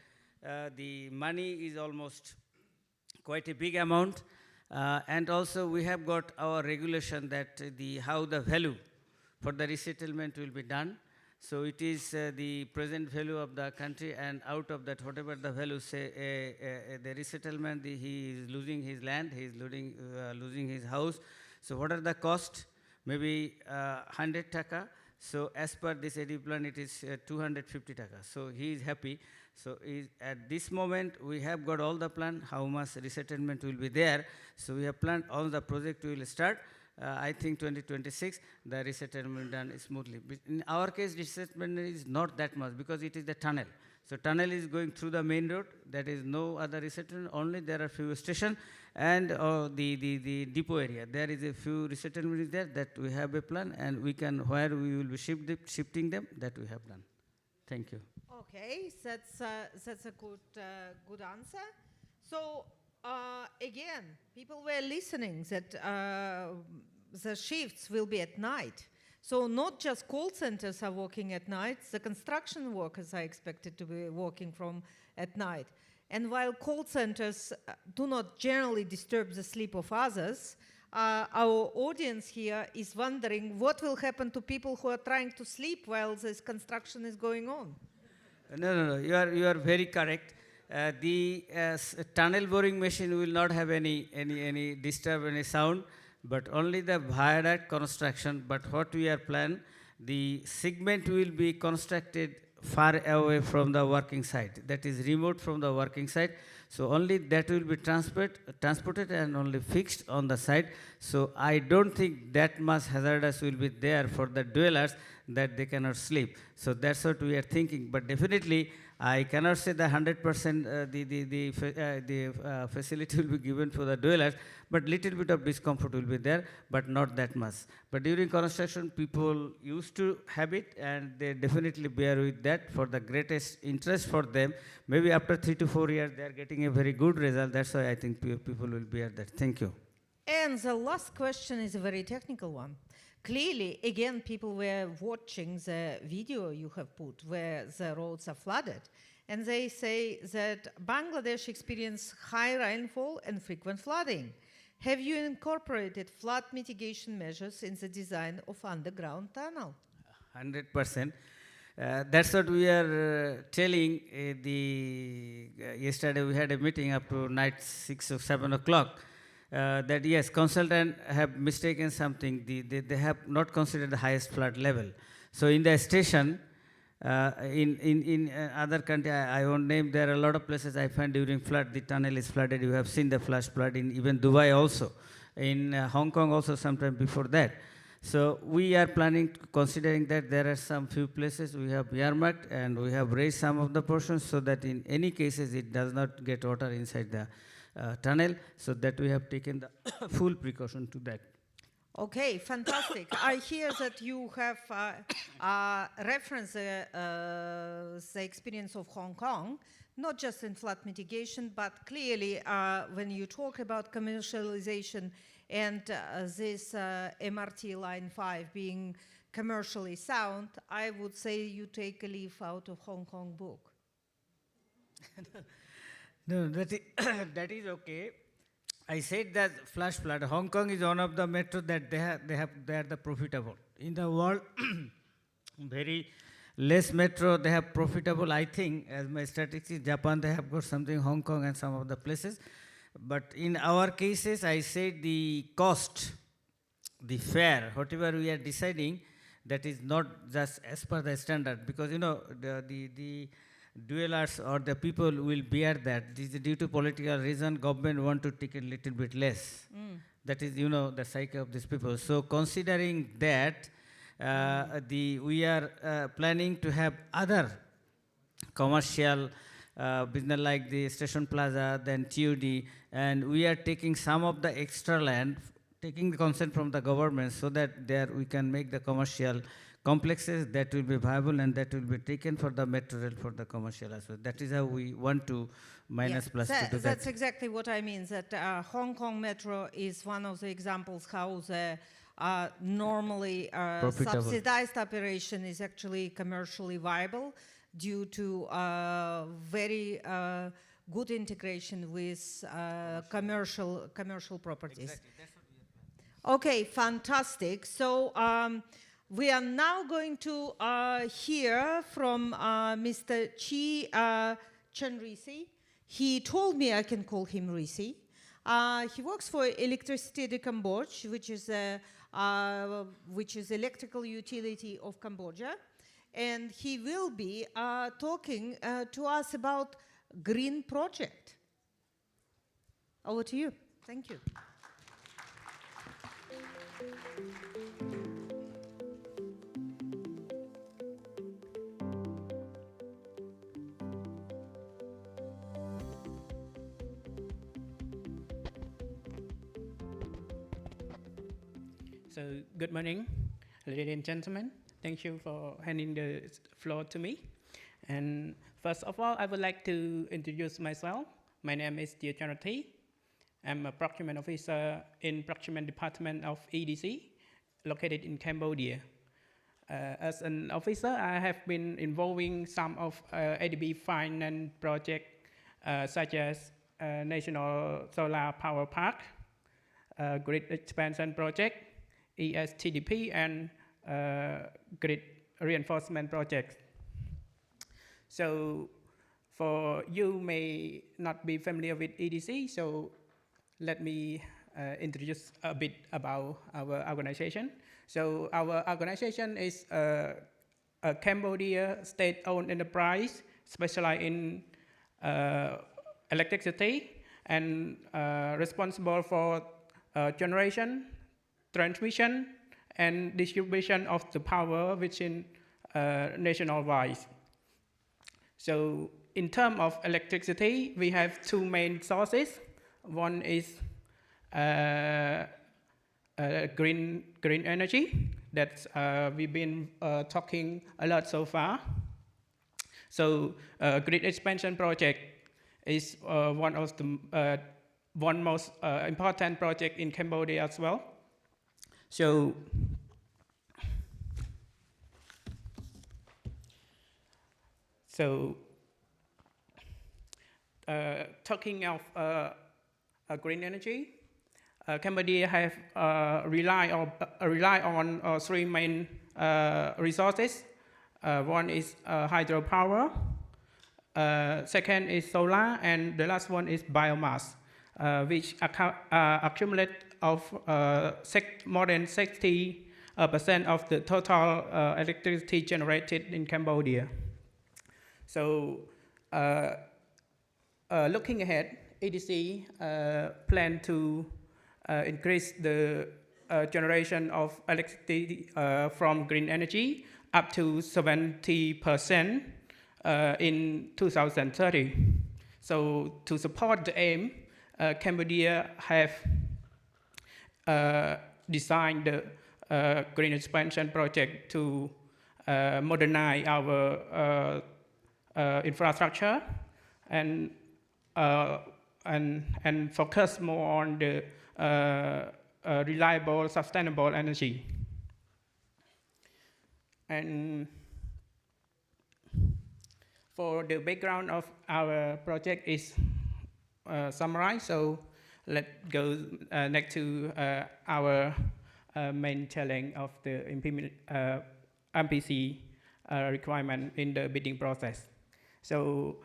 the money is almost quite a big amount. And also we have got our regulation that how the value for the resettlement will be done. So it is the present value of the country, and out of that, whatever the value, say the resettlement, he is losing his land, he is losing his house. So what are the cost? Maybe 100 taka. So as per this ADB plan, it is 250 taka. So he is happy. So at this moment, we have got all the plan, how much resettlement will be there. So we have planned all the project will start. I think 2026, the resettlement done smoothly. But in our case, resettlement is not that much because it is the tunnel. So tunnel is going through the main road. There is no other resettlement, only there are few stations and the depot area. There is a few resettlement there that we have a plan, and we can, where we will be shifting them, that we have done. Thank you. Okay, that's a good answer. So again, people were listening that the shifts will be at night. So not just call centers are working at night, the construction workers are expected to be working from at night. And while call centers do not generally disturb the sleep of others, our audience here is wondering what will happen to people who are trying to sleep while this construction is going on. No, you are very correct. The tunnel boring machine will not have any disturb, any sound, but only the viaduct construction. But what we are planning, the segment will be constructed far away from the working site, that is remote from the working site. So only that will be transported and only fixed on the site. So I don't think that much hazardous will be there for the dwellers that they cannot sleep. So that's what we are thinking. But definitely, I cannot say that 100% the facility will be given for the dwellers, but little bit of discomfort will be there, but not that much. But during construction, people used to have it, and they definitely bear with that for the greatest interest for them. Maybe after 3 to 4 years, they are getting a very good result. That's why I think people will bear that. Thank you. And the last question is a very technical one. Clearly, again, people were watching the video you have put where the roads are flooded, and they say that Bangladesh experienced high rainfall and frequent flooding. Have you incorporated flood mitigation measures in the design of underground tunnel? 100%. That's what we are telling. Yesterday we had a meeting up to night 6 or 7 o'clock. That yes, consultant have mistaken something. They have not considered the highest flood level. So in the station, in other country, I won't name, there are a lot of places I find during flood, the tunnel is flooded. You have seen the flash flood in even Dubai also. In Hong Kong also sometime before that. So we are planning, considering that there are some few places we have earmarked and we have raised some of the portions so that in any cases it does not get water inside the tunnel, so that we have taken the full precaution to that. Okay, fantastic. I hear that you have referenced the experience of Hong Kong, not just in flood mitigation, but clearly when you talk about commercialization and this MRT Line 5 being commercially sound, I would say you take a leaf out of Hong Kong book. No, that is okay. I said that flash flood, Hong Kong is one of the metros that they are the profitable. In the world, very less metro, they have profitable, I think, as my statistics, Japan, they have got something, Hong Kong and some of the places. But in our cases, I said the cost, the fare, whatever we are deciding, that is not just as per the standard, because you know, the dwellers or the people will bear that. This is due to political reason, government want to take a little bit less. That is, you know, the psyche of these people. So considering that, we are planning to have other commercial business like the Station Plaza, then TUD, and we are taking some of the extra land, taking the consent from the government so that there we can make the commercial complexes that will be viable and that will be taken for the metro rail for the commercial as well. That is how we want to minus plus to do that. That's exactly what I mean, that Hong Kong Metro is one of the examples how the normally subsidized operation is actually commercially viable due to very good integration with commercial properties. Exactly. That's what we are planning. Okay, fantastic. So we are now going to hear from Mr. Chi Chen Risi. He told me I can call him Risi. He works for Electricité de Cambodge, which is electrical utility of Cambodia, and he will be talking to us about green project. Over to you. Thank you. So, good morning, ladies and gentlemen. Thank you for handing the floor to me. And first of all, I would like to introduce myself. My name is Charity. I'm a procurement officer in procurement department of EDC, located in Cambodia. As an officer, I have been involving some of ADB finance projects such as National Solar Power Park, Grid Expansion Project, ESTDP, and grid reinforcement projects. So for you may not be familiar with EDC, so let me introduce a bit about our organization. So our organization is a Cambodia state-owned enterprise specialized in electricity and responsible for generation, transmission, and distribution of the power within nationwide. So in terms of electricity, we have two main sources. One is green energy that we've been talking a lot so far. So grid expansion project is one of the most important project in Cambodia as well. So talking of green energy, Cambodia have rely on three main resources. One is hydropower, second is solar, and the last one is biomass, which accumulate of more than 60% of the total electricity generated in Cambodia. So looking ahead, EDC plan to increase the generation of electricity from green energy up to 70% in 2030. So to support the aim, Cambodia have designed the green expansion project to modernize our infrastructure and focus more on the reliable, sustainable energy. And for the background of our project is summarized, so let's go next to our main challenge of the MPC requirement in the bidding process. So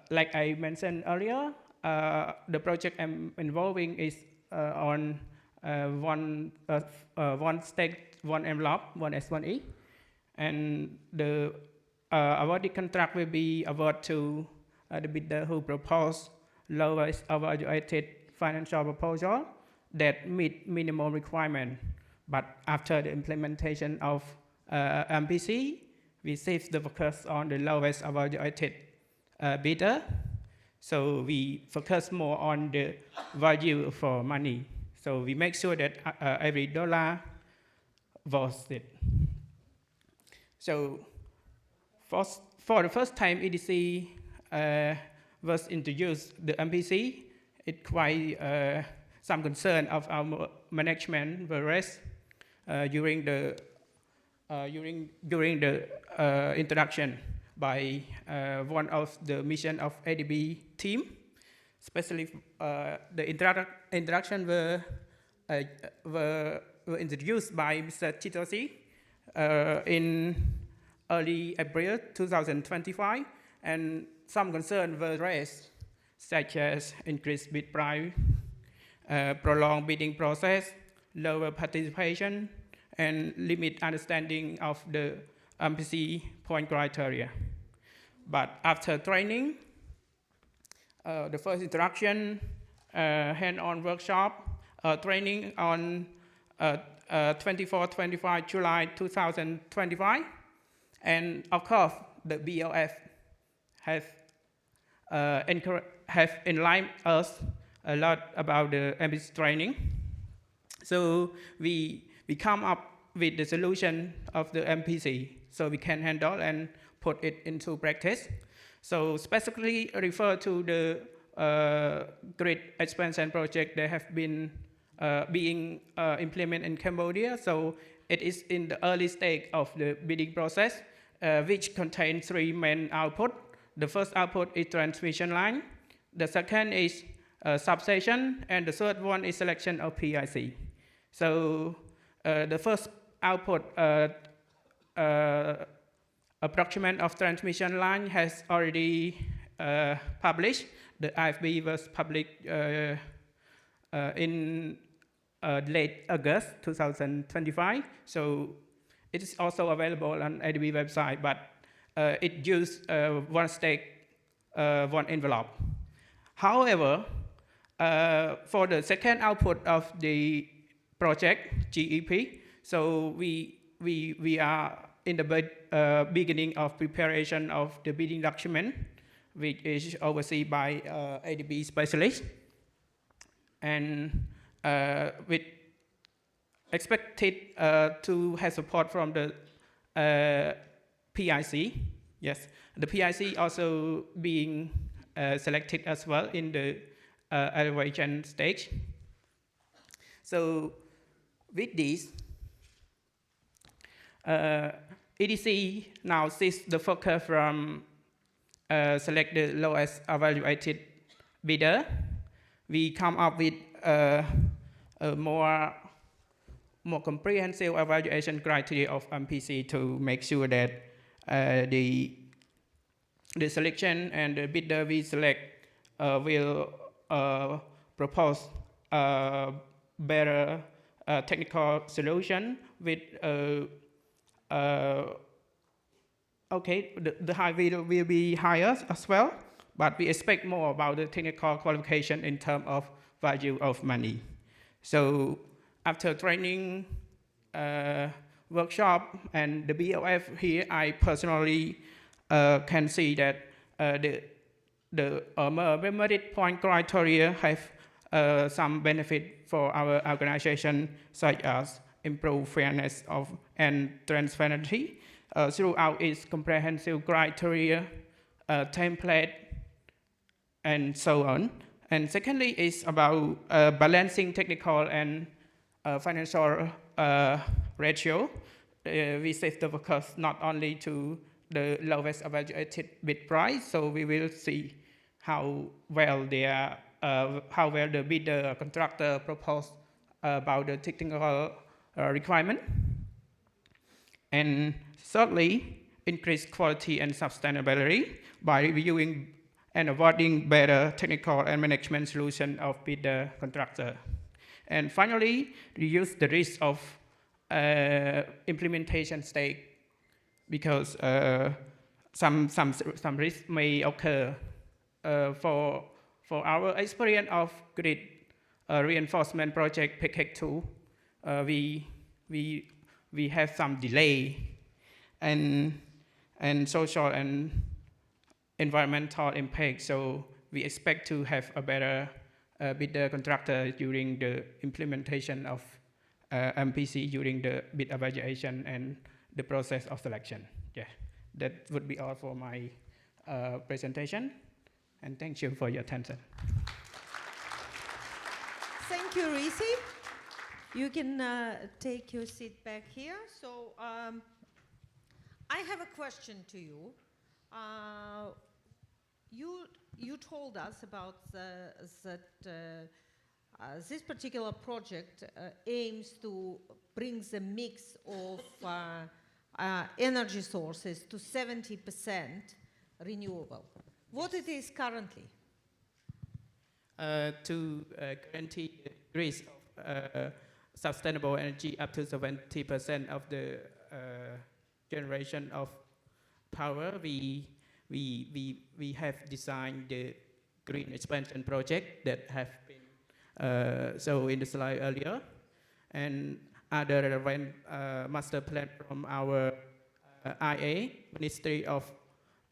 like I mentioned earlier, the project I'm involving is on one state, one envelope, one S1E, and the awarded contract will be awarded to the bidder who propose lowest evaluated financial proposal that meet minimum requirement. But after the implementation of MPC, we shift the focus on the lowest evaluated bidder. So we focus more on the value for money. So we make sure that every dollar worth it. So for the first time EDC was introduced the MPC, it quite some concern of our management were raised during the introduction by one of the mission of ADB team. Especially the introduction were introduced by Mr. Chitosi in early April 2025, and some concerns were raised, such as increased bid price, prolonged bidding process, lower participation, and limited understanding of the MPC point criteria. But after training, the first introduction, hand-on workshop, training on 24-25 July 2025, and of course the BOF have enlightened us a lot about the MPC training. So we come up with the solution of the MPC so we can handle and put it into practice. So specifically refer to the grid expansion project that have been being implemented in Cambodia. So it is in the early stage of the bidding process, which contains three main outputs. The first output is transmission line. The second is substation, and the third one is selection of PIC. So the first output, approximate of transmission line has already published. The IFB was published in late August 2025. So It is also available on ADB website, but it uses one stake, one envelope. However, for the second output of the project, GEP, so we are in the beginning of preparation of the bidding document, which is overseen by ADB specialists, and with expected to have support from the PIC. Yes, the PIC also being selected as well in the evaluation stage. So with this, EDC now sees the focus from select the lowest evaluated bidder. We come up with a more comprehensive evaluation criteria of MPC to make sure that the selection and the bidder we select will propose a better technical solution with okay, the high will be higher as well, but we expect more about the technical qualification in terms of value of money. So after training workshop and the BOF here, I personally can see that the merit point criteria have some benefit for our organization, such as improved fairness and transparency throughout its comprehensive criteria, template, and so on. And secondly, it's about balancing technical and financial ratio. We set the focus not only to the lowest evaluated bid price, so we will see how well the bidder or contractor propose about the technical requirement. And thirdly, increase quality and sustainability by reviewing and avoiding better technical and management solution of bidder contractor. And finally, reduce the risk of implementation stage, because some risk may occur. For our experience of grid reinforcement project package 2, we have some delay and social and environmental impact. So we expect to have a better bidder contractor during the implementation of MPC during the bid evaluation and the process of selection. Yeah, that would be all for my presentation. And thank you for your attention. Thank you, Rishi. You can take your seat back here. So I have a question to you. You told us about that this particular project aims to bring the mix of energy sources to 70% renewable. What it is currently? To guarantee the increase of sustainable energy up to 70% of the generation of power, we have designed the green expansion project that have been shown in the slide earlier, and other master plan from our IA, Ministry of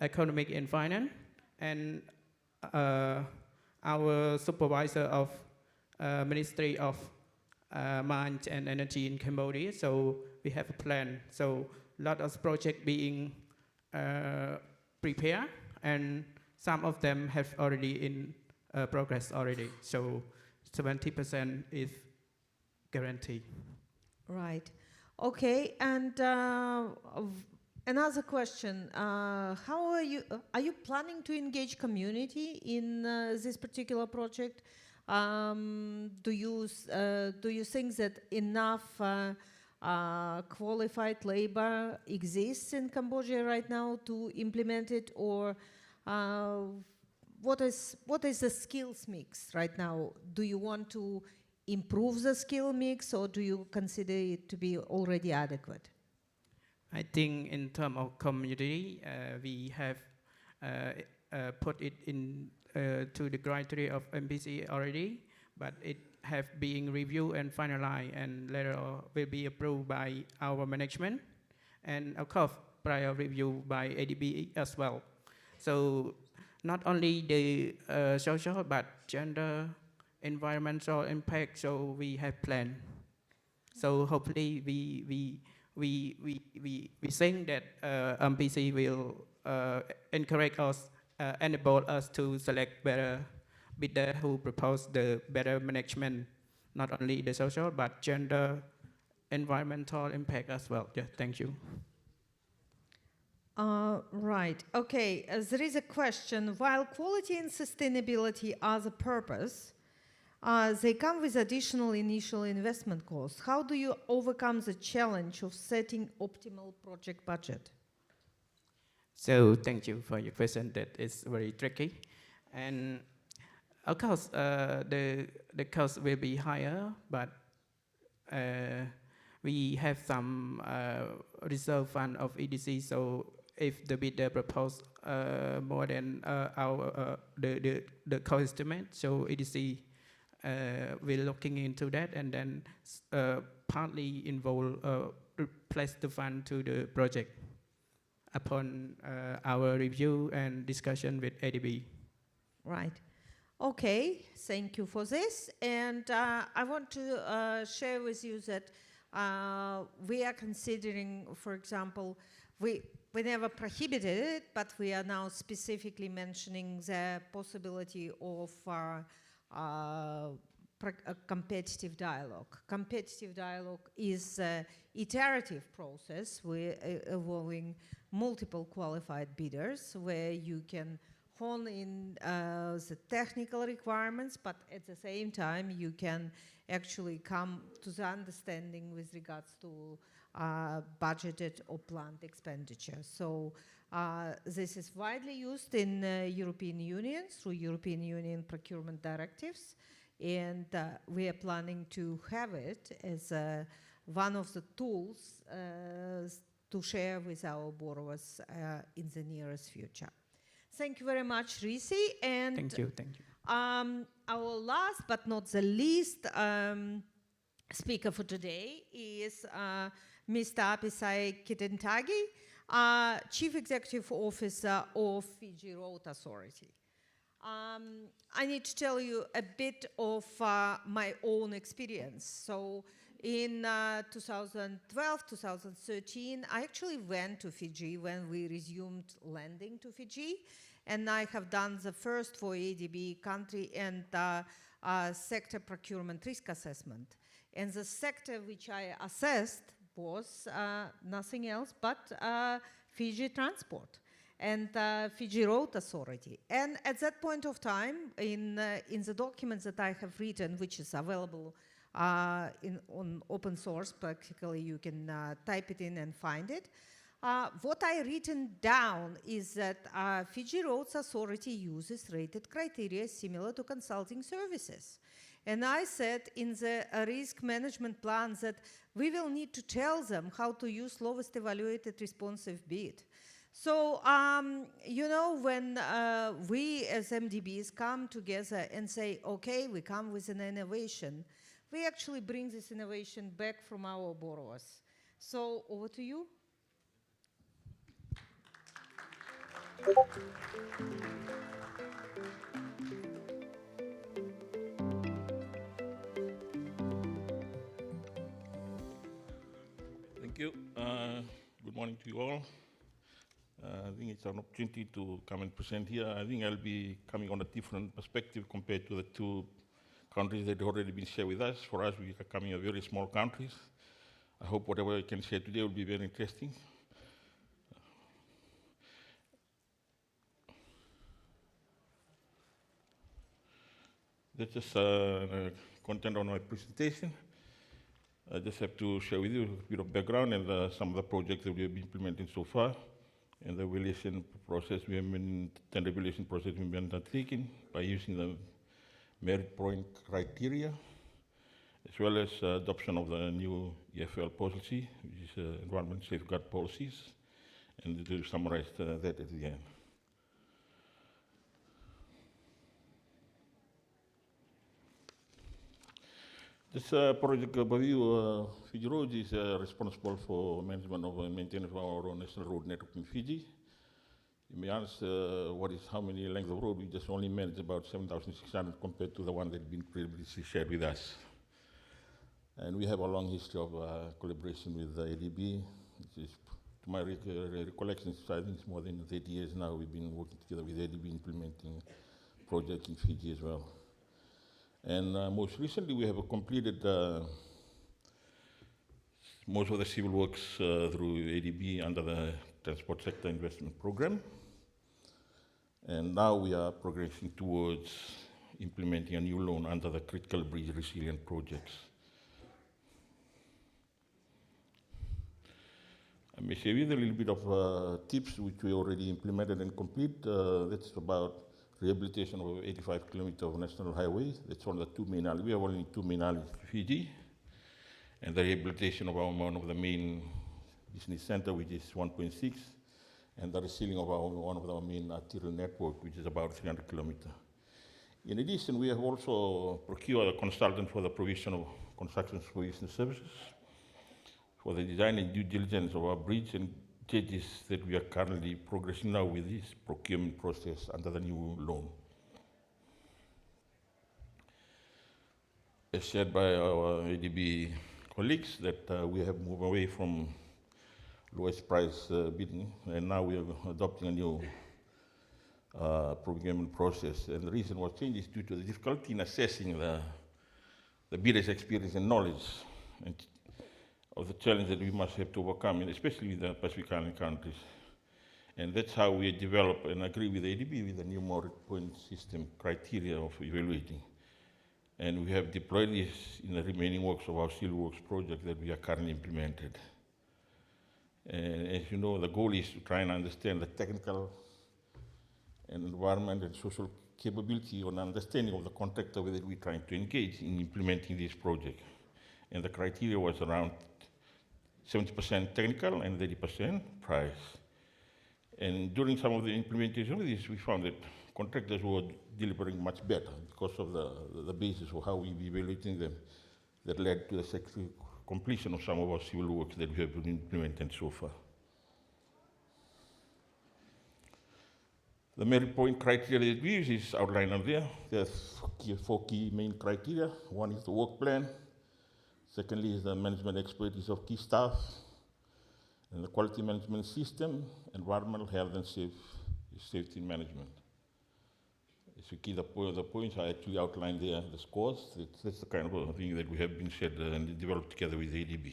Economic and Finance, and our supervisor of Ministry of Mines and Energy in Cambodia. So we have a plan. So a lot of projects being prepared, and some of them have already in progress already. So 70% is guaranteed. Right. Okay. And another question: how are you planning to engage community in this particular project? Do you think that enough qualified labor exists in Cambodia right now to implement it, or what is the skills mix right now? Do you want to improve the skill mix, or do you consider it to be already adequate? I think in terms of community, we have put it in to the criteria of MPC already, but it have been reviewed and finalized, and later will be approved by our management, and of course prior review by ADB as well. So not only the social but gender, environmental impact. So we have planned. So hopefully we think that MPC will encourage us, enable us to select better bidder who propose the better management, not only the social but gender, environmental impact as well. Yeah, thank you. Right. Okay. There is a question. While quality and sustainability are the purpose, they come with additional initial investment costs. How do you overcome the challenge of setting optimal project budget? So thank you for your question. That is very tricky, and of course the cost will be higher, but we have some reserve fund of EDC. So if the bidder propose more than our the cost estimate, so EDC we're looking into that, and then partly involve place the fund to the project upon our review and discussion with ADB. Right. Okay. Thank you for this. And I want to share with you that we are considering, for example, we never prohibited it, but we are now specifically mentioning the possibility of a competitive dialogue. Competitive dialogue is an iterative process involving multiple qualified bidders where you can hone in the technical requirements, but at the same time you can actually come to the understanding with regards to budgeted or planned expenditure. So this is widely used in European Union through European Union procurement directives, and we are planning to have it as one of the tools to share with our borrowers in the nearest future. Thank you very much, Risi. And thank you, thank you. Our last but not the least speaker for today is Mr. Apisai Kitentagi, Chief Executive Officer of Fiji Road Authority. I need to tell you a bit of my own experience. So in 2012, 2013, I actually went to Fiji when we resumed landing to Fiji, and I have done the first for ADB country and sector procurement risk assessment. And the sector which I assessed was nothing else but Fiji Transport and Fiji Road Authority. And at that point of time, in the documents that I have written, which is available on open source, practically you can type it in and find it. What I written down is that Fiji Roads Authority uses rated criteria similar to consulting services. And I said in the risk management plan that we will need to tell them how to use lowest evaluated responsive bid. So, you know, when we as MDBs come together and say, okay, we come with an innovation, we actually bring this innovation back from our borrowers. So, over to you. Thank you. Good morning to you all. I think it's an opportunity to come and present here. I think I'll be coming on a different perspective compared to the two countries that have already been shared with us. For us, we are coming a very small countries. I hope whatever I can share today will be very interesting. That's just content on my presentation. I just have to share with you a bit of background and some of the projects that we have been implementing so far, and the evaluation process we have been, tender evaluation process we've been undertaking by using the merit point criteria, as well as adoption of the new EFL policy, which is Environment Safeguard Policies, and to summarize that at the end. This project overview, Fiji Roads is responsible for management of and maintenance of our national road network in Fiji. You may ask how many lengths of road. We just only manage about 7,600 compared to the one that's been previously shared with us. And we have a long history of collaboration with ADB, which is, to my recollection, I think it's more than 30 years now. We've been working together with ADB implementing projects in Fiji as well. And most recently, we have completed most of the civil works through ADB under the Transport Sector Investment Program. And now we are progressing towards implementing a new loan under the Critical Bridge Resilient Projects. I may share with you a little bit of tips which we already implemented and complete. That's about rehabilitation of 85 kilometers of national highway. That's one of the two main alleys. We have only two main alleys in Fiji. And the rehabilitation of one of the main business center, which is 1.6, and the resealing of one of our main arterial network, which is about 300 kilometers. In addition, we have also procured a consultant for the provision of construction supervision services for the design and due diligence of our bridge and gauges that we are currently progressing now with this procurement process under the new loan. As shared by our ADB colleagues, that we have moved away from lowest price bidding, and now we are adopting a new procurement process. And the reason was changed is due to the difficulty in assessing the bidder's experience and knowledge and of the challenge that we must have to overcome, and especially with the Pacific Island countries. And that's how we develop and agree with ADB with the new merit point system criteria of evaluating. And we have deployed this in the remaining works of our civil works project that we are currently implemented. And as you know, the goal is to try and understand the technical and environment and social capability or understanding of the contractor that we're trying to engage in implementing this project. And the criteria was around 70% technical and 30% price. And during some of the implementation of this, we found that contractors were delivering much better because of the basis of how we were evaluating them that led to the successful completion of some of our civil works that we have been implementing so far. The merit point criteria that we use is outlined on there. There's four key main criteria. One is the work plan. Secondly is the management expertise of key staff, and the quality management system, environmental health and safety management. As you key the points are actually outlined there, the scores. That's the kind of thing that we have been shared and developed together with ADB.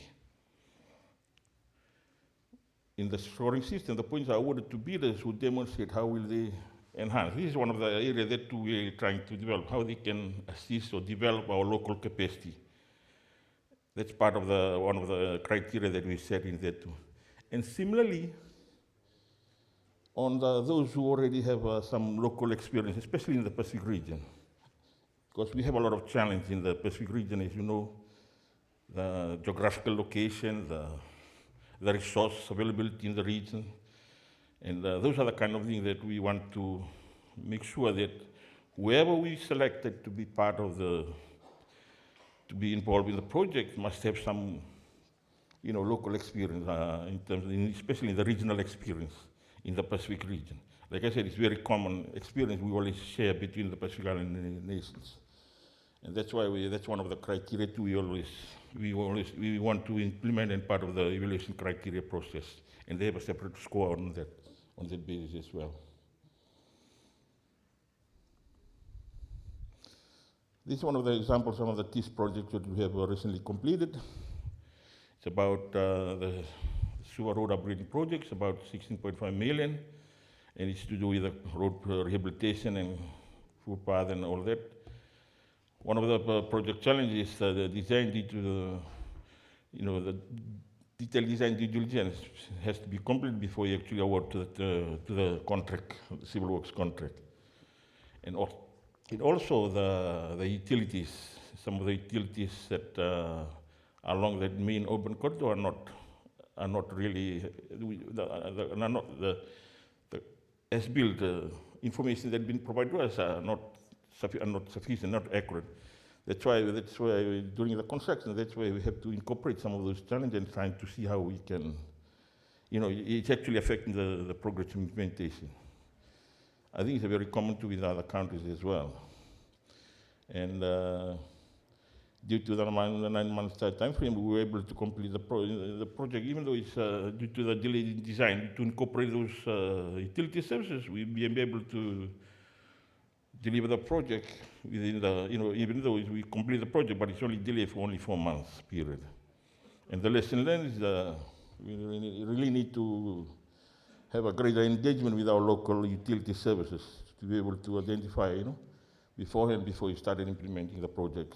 In the scoring system, the points are awarded to bidders who demonstrate how will they enhance. This is one of the areas that we are trying to develop, how they can assist or develop our local capacity. That's part of one of the criteria that we set in there too. And similarly, on those who already have some local experience, especially in the Pacific region, because we have a lot of challenge in the Pacific region, as you know, the geographical location, the resource availability in the region, and those are the kind of things that we want to make sure that whoever we selected to be part of to be involved in the project must have some, local experience in terms of, especially in the regional experience in the Pacific region. Like I said, it's very common experience we always share between the Pacific Island nations. And that's why that's one of the criteria too we want to implement and part of the evaluation criteria process. And they have a separate score on that basis as well. This is one of the examples, some of the TIS projects that we have recently completed. It's about the sewer road upgrading projects, about 16.5 million, and it's to do with the road rehabilitation and footpath and all that. One of the project challenges is the design due to the detailed design due diligence has to be completed before you actually award to the contract, the civil works contract. And also the utilities some of the utilities that along that main urban corridor are not really, are not the as-built information that has been provided to us are not sufficient, not accurate. That's why during the construction, that's why we have to incorporate some of those challenges and trying to see how we can, it's actually affecting the progress of implementation. I think it's very common to with other countries as well. And due to the 9 months time frame, we were able to complete the project, even though it's due to the delay in design, to incorporate those utility services, we'll be able to deliver the project within the, even though we complete the project, but it's only delayed for only 4 months period. And the lesson learned is we really need to have a greater engagement with our local utility services to be able to identify, beforehand, before you started implementing the project.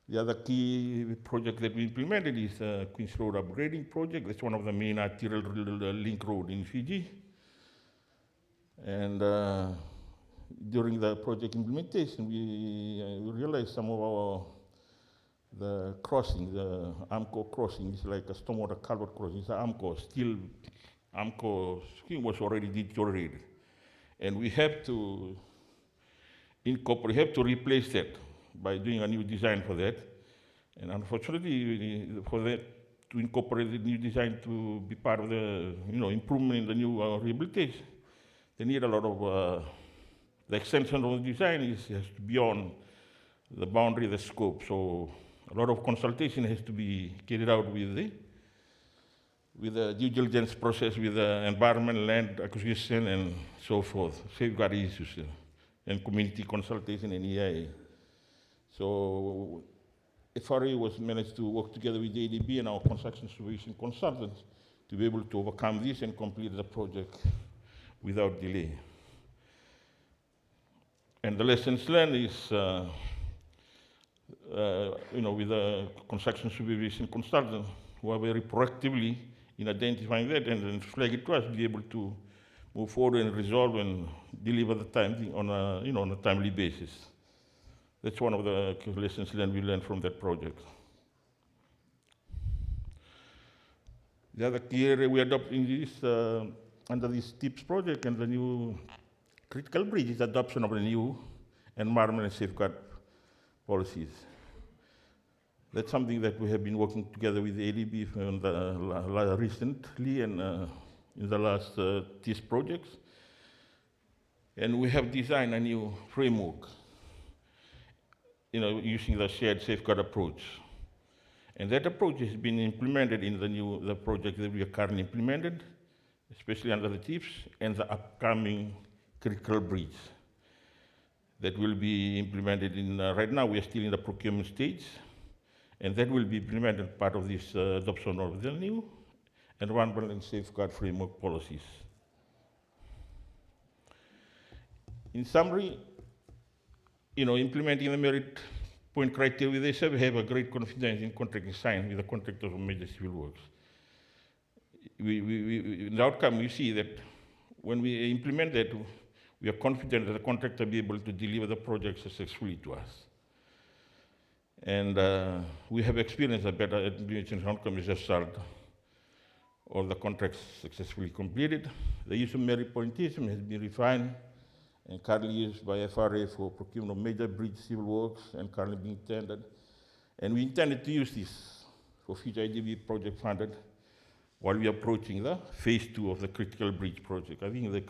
The other key project that we implemented is Queens Road upgrading project. That's one of the main arterial link road in Fiji. And during the project implementation, we realized some of the crossing, the AMCO crossing, is like a stormwater culvert crossing. It's an AMCO scheme was already deteriorated. And we have to replace that by doing a new design for that. And unfortunately, for that to incorporate the new design to be part of the improvement in the new rehabilitation, they need a lot of, the extension of the design has to be beyond the boundary of the scope. So a lot of consultation has to be carried out with the due diligence process, with the environment, land acquisition, and so forth, safeguard issues, and community consultation and EIA. So FRA was managed to work together with the ADB and our construction supervision consultants to be able to overcome this and complete the project without delay. And the lessons learned is, with the construction supervision consultant, who are very proactively in identifying that and then flag it to us, be able to move forward and resolve and deliver the time on a timely basis. That's one of the lessons learned we learned from that project. The other key area we adopt in this, under this TIPS project and the new critical bridge is adoption of the new environment and safeguard policies. That's something that we have been working together with the ADB recently and in the last TIS projects. And we have designed a new framework, using the shared safeguard approach. And that approach has been implemented in the project that we are currently implemented, especially under the TIPS and the upcoming critical bridge that will be implemented in, right now we are still in the procurement stage, and that will be implemented part of this adoption of the new environmental and safeguard framework policies. In summary, implementing the merit point criteria, they say we have a great confidence in contracting signed with the contractors of major civil works. In the outcome, we see that when we implement that, we are confident that the contractor will be able to deliver the project successfully to us. And we have experienced a better implementation outcome as a result of the contracts successfully completed. The use of merit point system has been refined and currently used by FRA for procurement of major bridge civil works and currently being tendered. And we intended to use this for future ADB project funded while we are approaching the phase 2 of the critical bridge project. I think the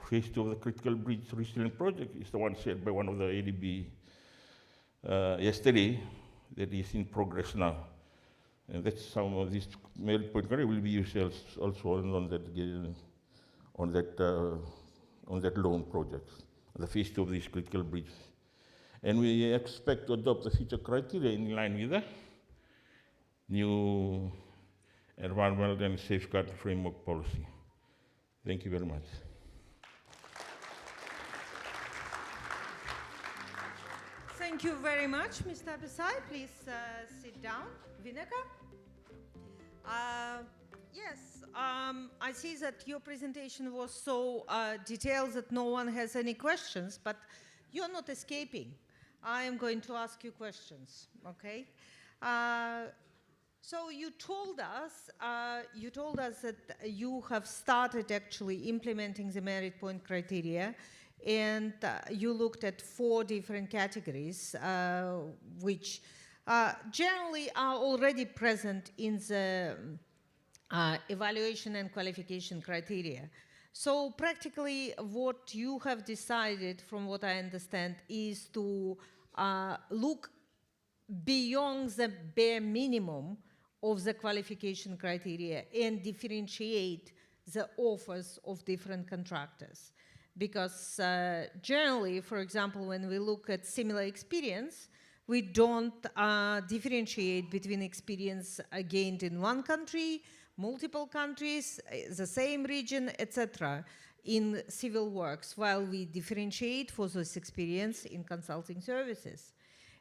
phase 2 of the critical bridge resilience project is the one shared by one of the ADB yesterday that is in progress now. And that's some of these merit point criteria will be used also on that loan project, the phase 2 of this critical bridge. And we expect to adopt the future criteria in line with the new environmental and safeguard framework policy. Thank you very much. Thank you very much, Mr. Abisai. Please sit down. Vinaka? Yes, I see that your presentation was so detailed that no one has any questions, but You're not escaping. I am going to ask you questions, okay? So you told us that you have started actually implementing the merit point criteria, and you looked at 4 different categories, which generally are already present in the evaluation and qualification criteria. So practically what you have decided, from what I understand, is to look beyond the bare minimum of the qualification criteria and differentiate the offers of different contractors. Because generally, for example, when we look at similar experience, we don't differentiate between experience gained in one country, multiple countries, the same region, etc., in civil works, while we differentiate for this experience in consulting services.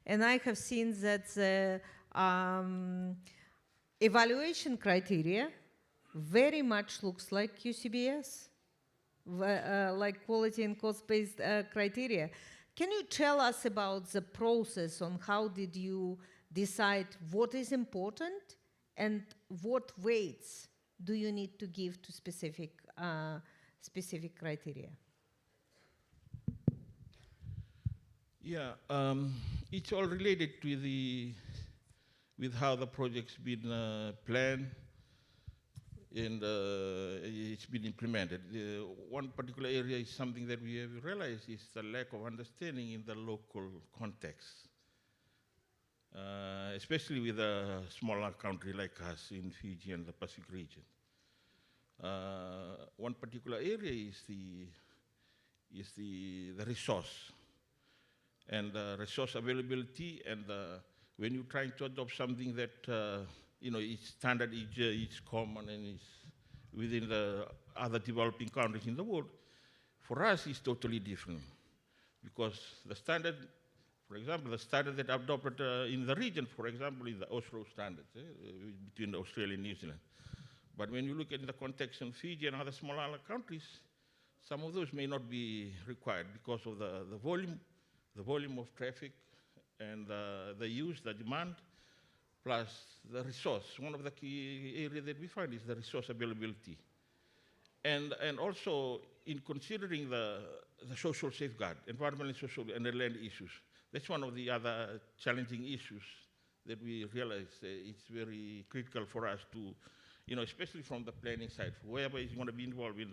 And I have seen that the evaluation criteria very much looks like QCBS, like quality and cost-based criteria. Can you tell us about the process on how did you decide what is important and what weights do you need to give to specific criteria? Yeah, it's all related with how the project's been planned and it's been implemented. One particular area is something that we have realized is the lack of understanding in the local context, especially with a smaller country like us in Fiji and the Pacific region. One particular area is the resource and resource availability, and when you're trying to adopt something that is standard, it's common, and is within the other developing countries in the world, for us it's totally different. Because the standard, for example, the standard that adopted in the region, for example, is the Oslo standards between Australia and New Zealand. But when you look at the context in Fiji and other smaller countries, some of those may not be required because of the volume of traffic and the use, the demand, plus the resource. One of the key areas that we find is the resource availability. And also in considering the social safeguard, environmental, social, and the land issues. That's one of the other challenging issues that we realize it's very critical for us to, especially from the planning side, whoever is going to be involved in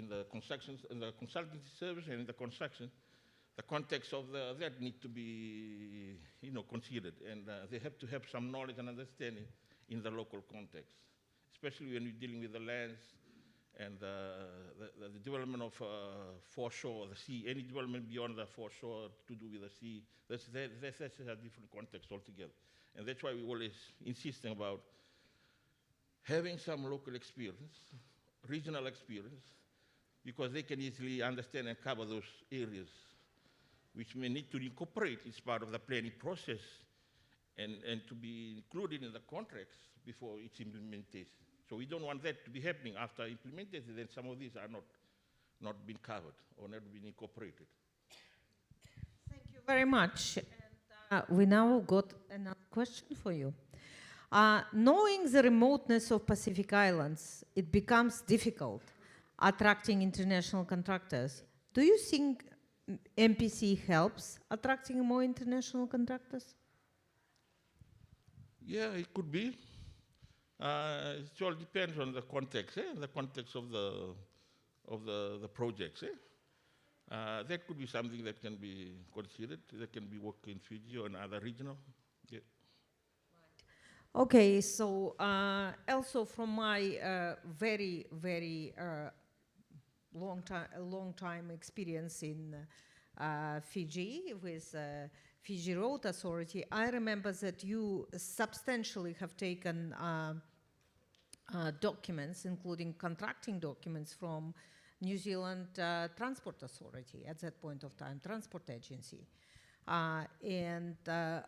the construction, in the consultancy service and in the construction, the context of that need to be, considered, and they have to have some knowledge and understanding in the local context, especially when we're dealing with the lands and the development of foreshore, the sea, any development beyond the foreshore to do with the sea. That's a different context altogether, and that's why we always insisting about having some local experience, regional experience, because they can easily understand and cover those areas which may need to incorporate as part of the planning process and to be included in the contracts before its implementation. So we don't want that to be happening after implementation, then some of these are not being covered or not being incorporated. Thank you very much. And, we now got another question for you. Knowing the remoteness of Pacific Islands, it becomes difficult attracting international contractors. Do you think MPC helps attracting more international contractors? Yeah, it could be. It all depends on the context, the context of the projects. That could be something that can be considered. That can be worked in Fiji or in other regional. Yeah. Right. Okay, so also from my very, very long time experience in Fiji with Fiji Road Authority, I remember that you substantially have taken documents, including contracting documents from New Zealand Transport Authority at that point of time, Transport Agency, and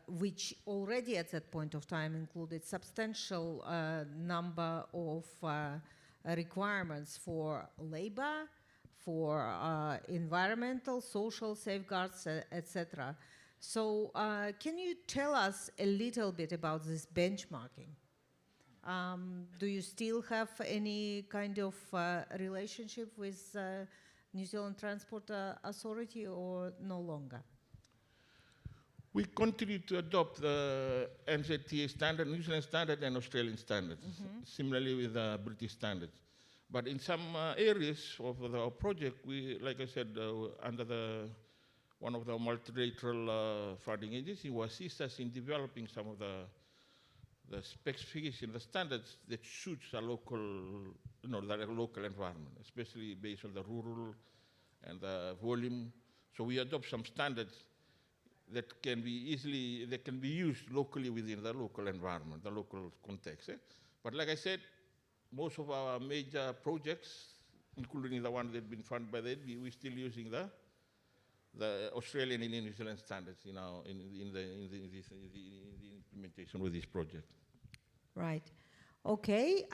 which already at that point of time included substantial number of requirements for labor, for environmental, social safeguards, etc. So can you tell us a little bit about this benchmarking? Do you still have any kind of relationship with New Zealand Transport Authority or no longer? We continue to adopt the NZTA standard, New Zealand standard and Australian standards, similarly with the British standards. But in some areas of our project, we, like I said, under one of the multilateral funding agencies, will assist us in developing some of the specifications, the standards that suits a local, the local environment, especially based on the rural and the volume. So we adopt some standards that can be used locally within the local environment, the local context. But like I said, most of our major projects, including the ones that have been funded by the ADB, we're still using the Australian and New Zealand standards in the implementation with this project. Right. Okay.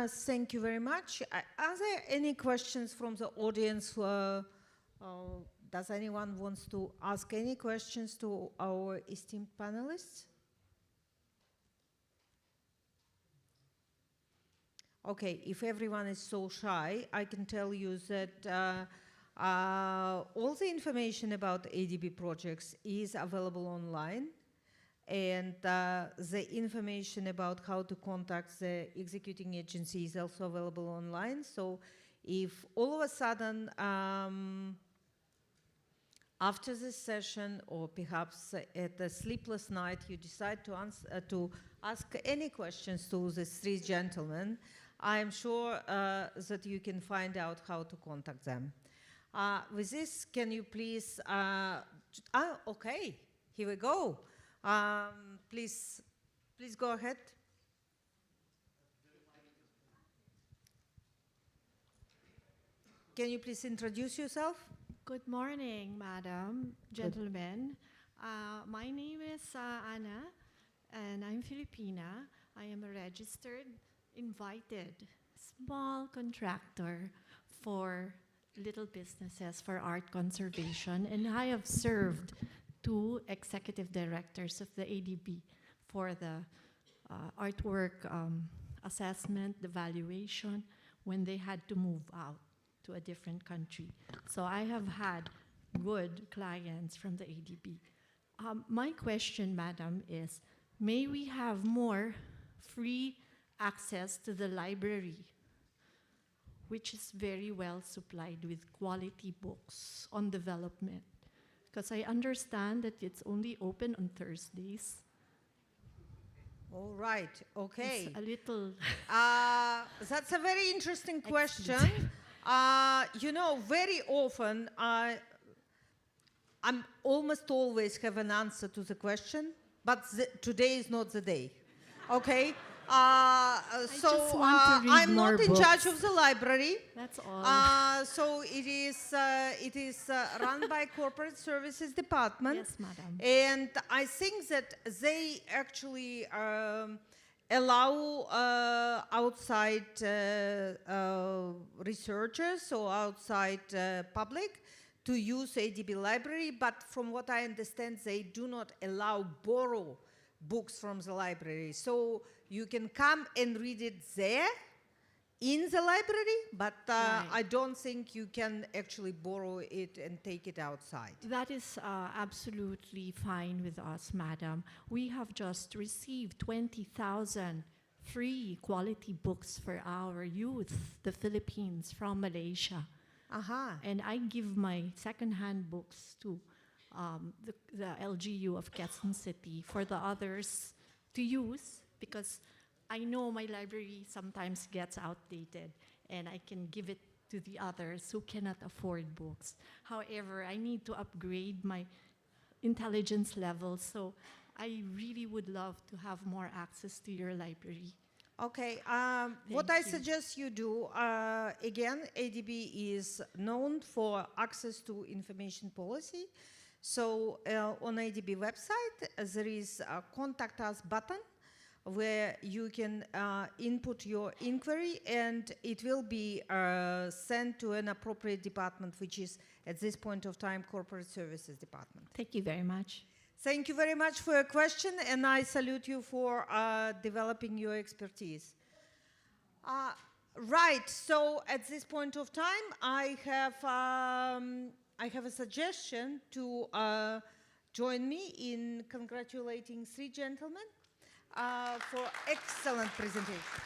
Thank you very much. Are there any questions from the audience? Does anyone want to ask any questions to our esteemed panelists? Okay, if everyone is so shy, I can tell you that all the information about ADB projects is available online, and the information about how to contact the executing agency is also available online. So if all of a sudden, after this session, or perhaps at a sleepless night, you decide to ask any questions to these three gentlemen, I am sure that you can find out how to contact them. With this, can you please, okay, here we go. Please go ahead. Can you please introduce yourself? Good morning, madam, gentlemen. My name is Anna, and I'm Filipina. I am a registered, invited, small contractor for little businesses for art conservation, and I have served 2 executive directors of the ADB for the artwork assessment, the valuation, when they had to move out to a different country. So I have had good clients from the ADB. My question, madam, is, may we have more free access to the library, which is very well supplied with quality books on development? Because I understand that it's only open on Thursdays. All right, okay. It's a little... that's a very interesting question. You know, very often, I'm almost always have an answer to the question, but today is not the day, okay? So I'm not in charge of the library. That's all. So it is run by Corporate Services Department. Yes, madam. And I think that they actually allow outside researchers or outside public to use ADB library, but from what I understand, they do not allow borrow books from the library. So you can come and read it there in the library, but right. I don't think you can actually borrow it and take it outside. That is absolutely fine with us, madam. We have just received 20,000 free quality books for our youth, the Philippines, from Malaysia. And I give my second-hand books to the LGU of Quezon City for the others to use, because I know my library sometimes gets outdated and I can give it to the others who cannot afford books. However, I need to upgrade my intelligence level, so I really would love to have more access to your library. Okay, what I suggest you do, again, ADB is known for access to information policy. So on ADB website, there is a contact us button where you can input your inquiry, and it will be sent to an appropriate department, which is at this point of time Corporate Services Department. Thank you very much. Thank you very much for your question, and I salute you for developing your expertise. Right, so at this point of time, I have a suggestion to join me in congratulating three gentlemen for excellent presentation.